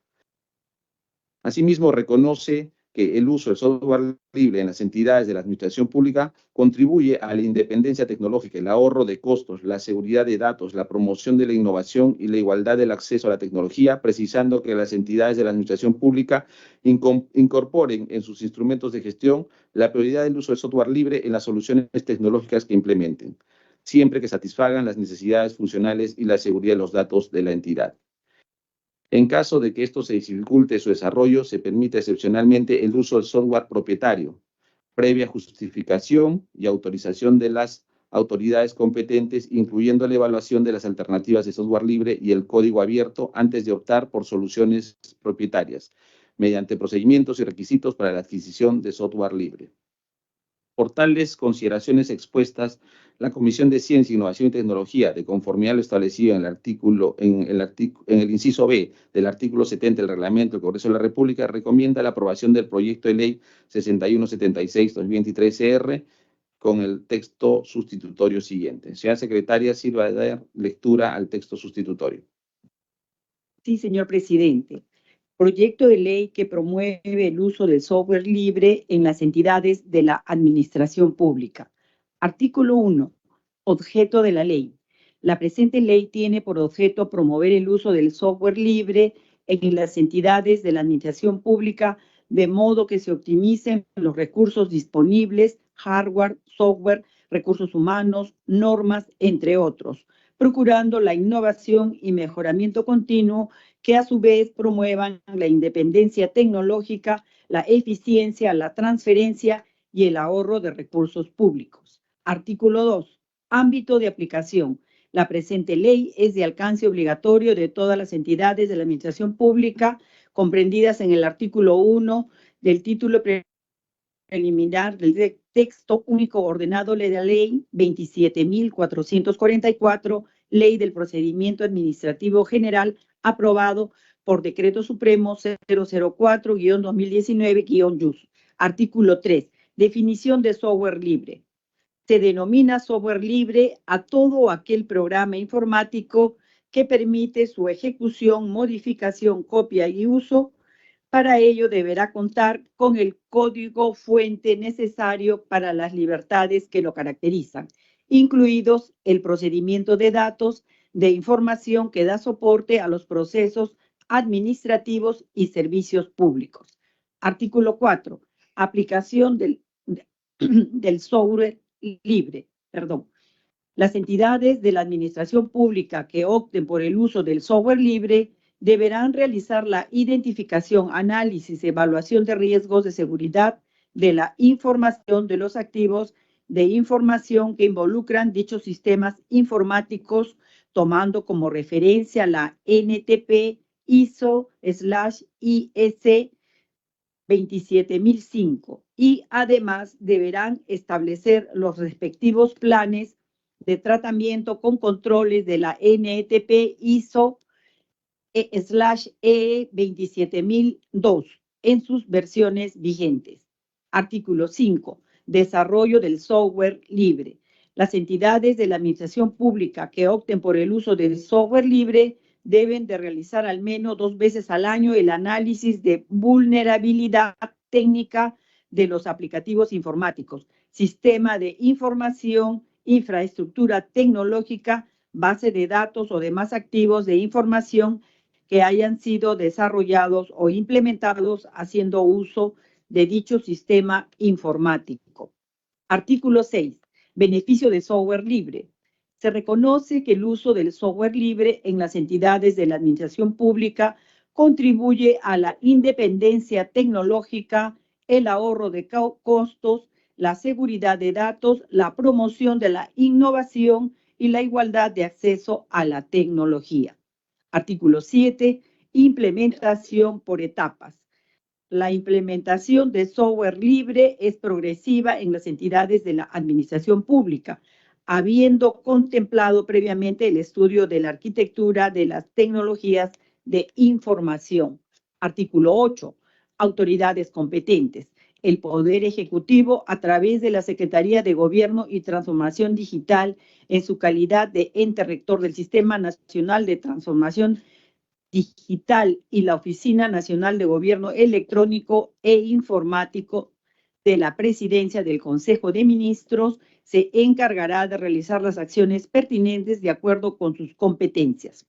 [SPEAKER 4] Asimismo, reconoce que el uso del software libre en las entidades de la administración pública contribuye a la independencia tecnológica, el ahorro de costos, la seguridad de datos, la promoción de la innovación y la igualdad del acceso a la tecnología, precisando que las entidades de la administración pública incorporen en sus instrumentos de gestión la prioridad del uso del software libre en las soluciones tecnológicas que implementen, siempre que satisfagan las necesidades funcionales y la seguridad de los datos de la entidad. En caso de que esto se dificulte su desarrollo, se permite excepcionalmente el uso del software propietario, previa justificación y autorización de las autoridades competentes, incluyendo la evaluación de las alternativas de software libre y el código abierto antes de optar por soluciones propietarias, mediante procedimientos y requisitos para la adquisición de software libre. Por tales consideraciones expuestas, la Comisión de Ciencia, Innovación y Tecnología, de conformidad a lo establecido en el inciso B del artículo 70 del Reglamento del Congreso de la República, recomienda la aprobación del proyecto de ley 6176-2023-R con el texto sustitutorio siguiente. Señora secretaria, sirva de dar lectura al texto sustitutorio.
[SPEAKER 6] Sí, señor presidente. Proyecto de ley que promueve el uso del software libre en las entidades de la administración pública. Artículo 1. Objeto de la ley. La presente ley tiene por objeto promover el uso del software libre en las entidades de la administración pública de modo que se optimicen los recursos disponibles, hardware, software, recursos humanos, normas, entre otros, procurando la innovación y mejoramiento continuo que a su vez promuevan la independencia tecnológica, la eficiencia, la transferencia y el ahorro de recursos públicos. Artículo 2. Ámbito de aplicación. La presente ley es de alcance obligatorio de todas las entidades de la administración pública comprendidas en el artículo 1 del título preliminar del texto único ordenado de la ley 27.444, ley del procedimiento administrativo general, aprobado por Decreto Supremo 004-2019-YUS. Artículo 3. Definición de software libre. Se denomina software libre a todo aquel programa informático que permite su ejecución, modificación, copia y uso. Para ello deberá contar con el código fuente necesario para las libertades que lo caracterizan, incluidos el procedimiento de datos de información que da soporte a los procesos administrativos y servicios públicos. Artículo 4. Aplicación del software libre. Las entidades de la administración pública que opten por el uso del software libre deberán realizar la identificación, análisis, evaluación de riesgos de seguridad de la información de los activos de información que involucran dichos sistemas informáticos, tomando como referencia la NTP ISO/IS 27005, y además deberán establecer los respectivos planes de tratamiento con controles de la NTP ISO/E 27002 en sus versiones vigentes. Artículo 5. Desarrollo del software libre. Las entidades de la administración pública que opten por el uso del software libre deben de realizar al menos 2 veces al año el análisis de vulnerabilidad técnica de los aplicativos informáticos, sistema de información, infraestructura tecnológica, base de datos o demás activos de información que hayan sido desarrollados o implementados haciendo uso de dicho sistema informático. Artículo 6. Beneficio de software libre. Se reconoce que el uso del software libre en las entidades de la administración pública contribuye a la independencia tecnológica, el ahorro de costos, la seguridad de datos, la promoción de la innovación y la igualdad de acceso a la tecnología. Artículo 7. Implementación por etapas. La implementación de software libre es progresiva en las entidades de la administración pública, habiendo contemplado previamente el estudio de la arquitectura de las tecnologías de información. Artículo 8. Autoridades competentes. El Poder Ejecutivo, a través de la Secretaría de Gobierno y Transformación Digital, en su calidad de ente rector del Sistema Nacional de Transformación Digital y la Oficina Nacional de Gobierno Electrónico e Informático de la Presidencia del Consejo de Ministros, se encargará de realizar las acciones pertinentes de acuerdo con sus competencias.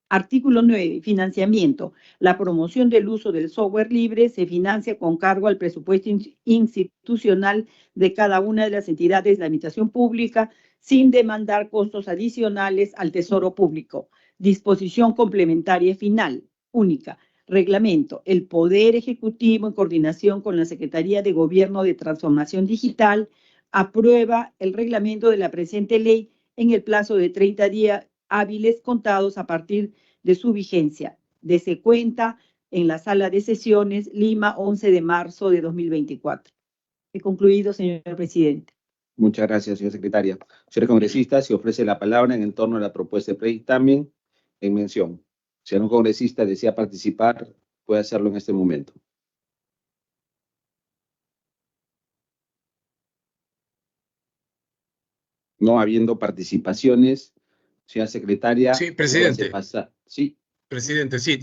[SPEAKER 6] Artículo 9. Financiamiento. La promoción del uso del software libre se financia con cargo al presupuesto institucional de cada una de las entidades de la administración pública sin demandar costos adicionales al Tesoro Público. Disposición complementaria final. Única. Reglamento. El Poder Ejecutivo, en coordinación con la Secretaría de Gobierno de Transformación Digital, aprueba el reglamento de la presente ley en el plazo de 30 días hábiles contados a partir de su vigencia. Dese cuenta en la Sala de Sesiones, Lima, 11 de marzo de 2024. He concluido, señor presidente.
[SPEAKER 4] Muchas gracias, señora secretaria. Señor congresista, se ofrece la palabra en torno a la propuesta de predictamen en mención. Si algún congresista desea participar, puede hacerlo en este momento. No habiendo participaciones, señora secretaria.
[SPEAKER 7] Sí, presidente.
[SPEAKER 4] Sí.
[SPEAKER 7] Presidente, sí,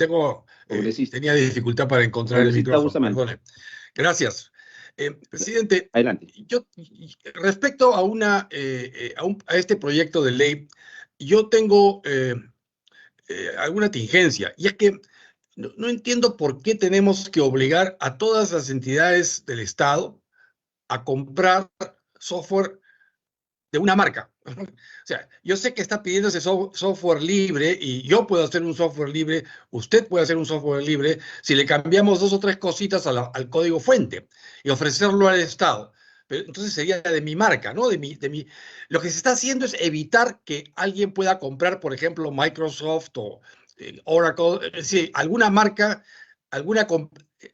[SPEAKER 7] tenía dificultad para encontrar el
[SPEAKER 4] Congresista
[SPEAKER 7] micrófono. Perdone. Gracias. Presidente,
[SPEAKER 4] adelante.
[SPEAKER 7] Yo, respecto a este proyecto de ley, yo tengo alguna tingencia, y es que no entiendo por qué tenemos que obligar a todas las entidades del Estado a comprar software de una marca. O sea, yo sé que está pidiendo ese software libre, y yo puedo hacer un software libre, usted puede hacer un software libre, si le cambiamos 2 o 3 cositas al código fuente y ofrecerlo al Estado. Pero entonces sería de mi marca, ¿no? Lo que se está haciendo es evitar que alguien pueda comprar, por ejemplo, Microsoft o Oracle, es decir, alguna marca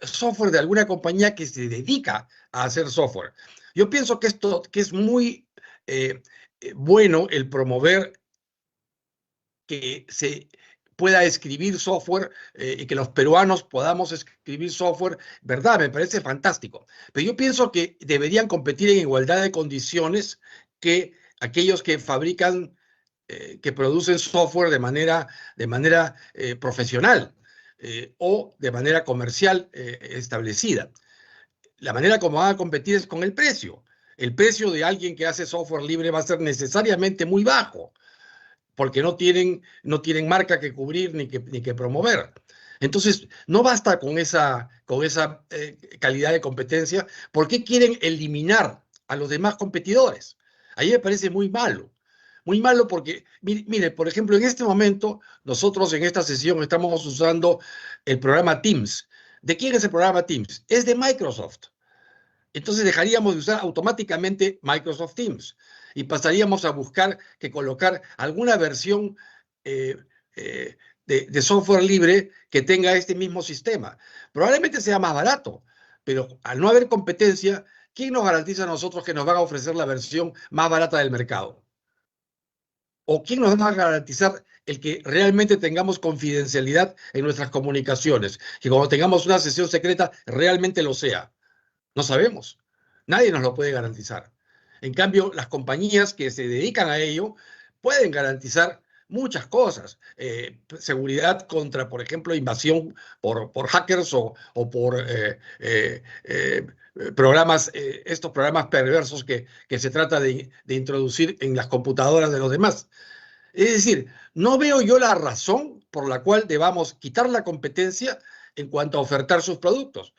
[SPEAKER 7] software de alguna compañía que se dedica a hacer software. Yo pienso que es muy bueno el promover que se pueda escribir software y que los peruanos podamos escribir software, ¿verdad? Me parece fantástico. Pero yo pienso que deberían competir en igualdad de condiciones que aquellos que fabrican, que producen software de manera profesional o de manera comercial establecida. La manera como van a competir es con el precio. El precio de alguien que hace software libre va a ser necesariamente muy bajo, porque no tienen marca que cubrir ni que promover. Entonces, no basta con esa calidad de competencia. ¿Por qué quieren eliminar a los demás competidores? A mí me parece muy malo. Muy malo porque, mire, por ejemplo, en este momento, nosotros en esta sesión estamos usando el programa Teams. ¿De quién es el programa Teams? Es de Microsoft. Entonces dejaríamos de usar automáticamente Microsoft Teams y pasaríamos a buscar que colocar alguna versión de software libre que tenga este mismo sistema. Probablemente sea más barato, pero al no haber competencia, ¿quién nos garantiza a nosotros que nos van a ofrecer la versión más barata del mercado? ¿O quién nos va a garantizar el que realmente tengamos confidencialidad en nuestras comunicaciones? Que cuando tengamos una sesión secreta realmente lo sea. No sabemos. Nadie nos lo puede garantizar. En cambio, las compañías que se dedican a ello pueden garantizar muchas cosas. Seguridad contra, por ejemplo, invasión por hackers o por programas, estos programas perversos que se trata de introducir en las computadoras de los demás. Es decir, no veo yo la razón por la cual debamos quitar la competencia en cuanto a ofertar sus productos.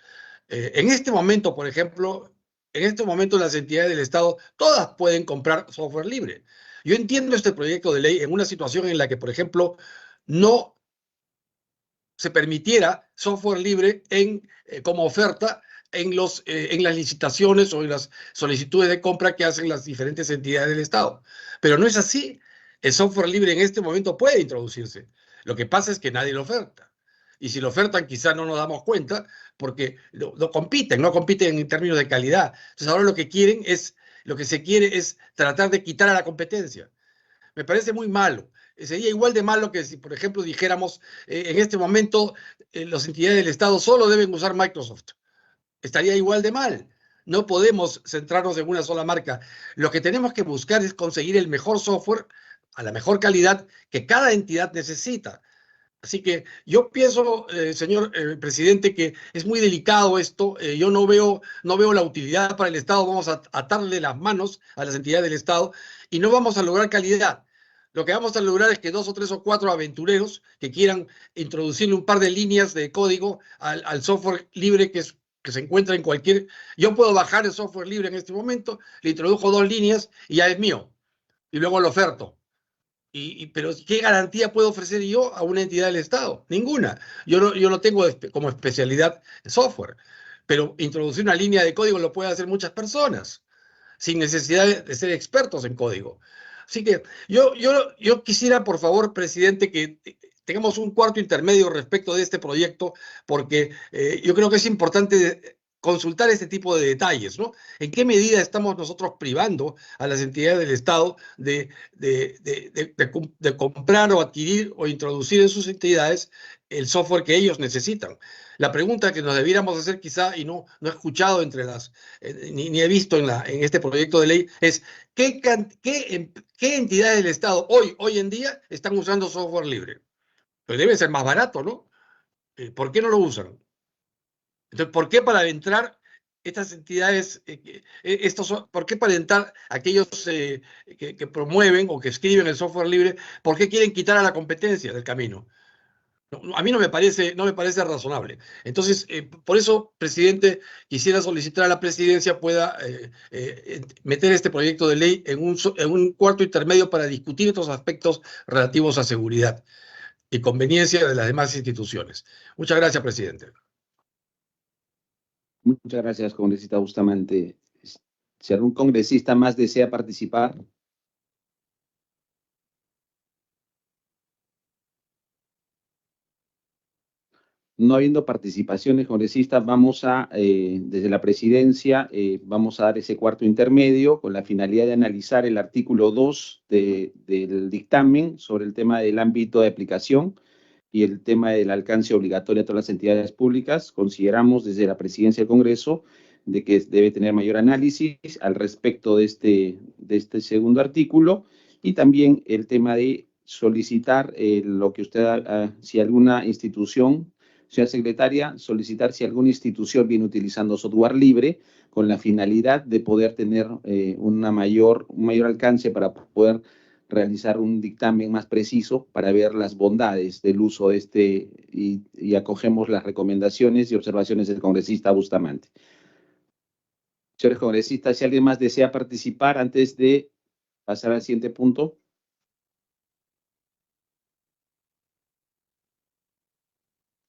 [SPEAKER 7] En este momento, por ejemplo, las entidades del Estado todas pueden comprar software libre. Yo entiendo este proyecto de ley en una situación en la que, por ejemplo, no se permitiera software libre como oferta en las licitaciones o en las solicitudes de compra que hacen las diferentes entidades del Estado. Pero no es así. El software libre en este momento puede introducirse. Lo que pasa es que nadie lo oferta. Y si lo ofertan, quizás no nos damos cuenta porque no compiten en términos de calidad. Entonces ahora lo que se quiere es tratar de quitar a la competencia. Me parece muy malo. Sería igual de malo que si, por ejemplo, dijéramos en este momento las entidades del Estado solo deben usar Microsoft. Estaría igual de mal. No podemos centrarnos en una sola marca. Lo que tenemos que buscar es conseguir el mejor software a la mejor calidad que cada entidad necesita. Así que yo pienso, señor presidente, que es muy delicado esto. Yo no veo la utilidad para el Estado. Vamos a atarle las manos a las entidades del Estado y no vamos a lograr calidad. Lo que vamos a lograr es que 2 o 3 o 4 aventureros que quieran introducirle un par de líneas de código al software libre que se encuentra en cualquier... Yo puedo bajar el software libre en este momento, le introdujo 2 líneas y ya es mío. Y luego lo oferto. Pero ¿qué garantía puedo ofrecer yo a una entidad del Estado? Ninguna. Yo no tengo como especialidad software, pero introducir una línea de código lo pueden hacer muchas personas, sin necesidad de ser expertos en código. Así que yo quisiera, por favor, presidente, que tengamos un cuarto intermedio respecto de este proyecto, porque yo creo que es importante consultar este tipo de detalles, ¿no? ¿En qué medida estamos nosotros privando a las entidades del Estado de comprar o adquirir o introducir en sus entidades el software que ellos necesitan? La pregunta que nos debiéramos hacer quizá, y no he escuchado ni he visto en este proyecto de ley, es ¿qué entidades del Estado hoy en día están usando software libre? Pero debe ser más barato, ¿no? ¿Por qué no lo usan? Entonces, ¿por qué para entrar estas entidades, por qué para entrar aquellos que promueven o que escriben el software libre, por qué quieren quitar a la competencia del camino? A mí no me parece razonable. Entonces, por eso, presidente, quisiera solicitar a la presidencia pueda meter este proyecto de ley en un cuarto intermedio para discutir estos aspectos relativos a seguridad y conveniencia de las demás instituciones. Muchas gracias, presidente.
[SPEAKER 4] Muchas gracias, congresista Bustamante. Si algún congresista más desea participar. No habiendo participaciones congresistas, vamos a, desde la presidencia, vamos a dar ese cuarto intermedio con la finalidad de analizar el artículo 2 del dictamen sobre el tema del ámbito de aplicación y el tema del alcance obligatorio a todas las entidades públicas. Consideramos desde la presidencia del Congreso de que debe tener mayor análisis al respecto de este segundo artículo, y también el tema de solicitar lo que usted, si alguna institución, señora secretaria, solicitar si alguna institución viene utilizando software libre con la finalidad de poder tener un mayor alcance para poder realizar un dictamen más preciso para ver las bondades del uso de y acogemos las recomendaciones y observaciones del congresista Bustamante. Señores congresistas, si alguien más desea participar antes de pasar al siguiente punto.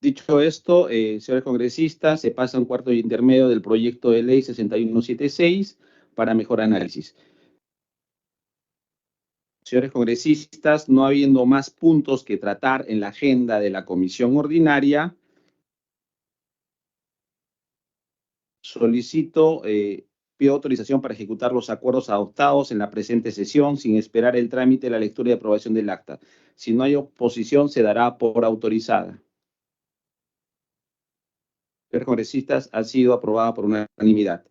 [SPEAKER 4] Dicho esto, señores congresistas, se pasa a un cuarto intermedio del proyecto de ley 6176 para mejor análisis. Señores congresistas, no habiendo más puntos que tratar en la agenda de la comisión ordinaria, pido autorización para ejecutar los acuerdos adoptados en la presente sesión sin esperar el trámite, la lectura y aprobación del acta. Si no hay oposición, se dará por autorizada. Señores congresistas, ha sido aprobada por unanimidad.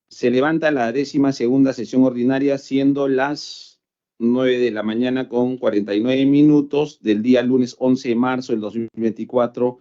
[SPEAKER 4] Se levanta la 12ª sesión ordinaria, siendo las 9 de la mañana con 49 minutos del día lunes 11 de marzo del 2024.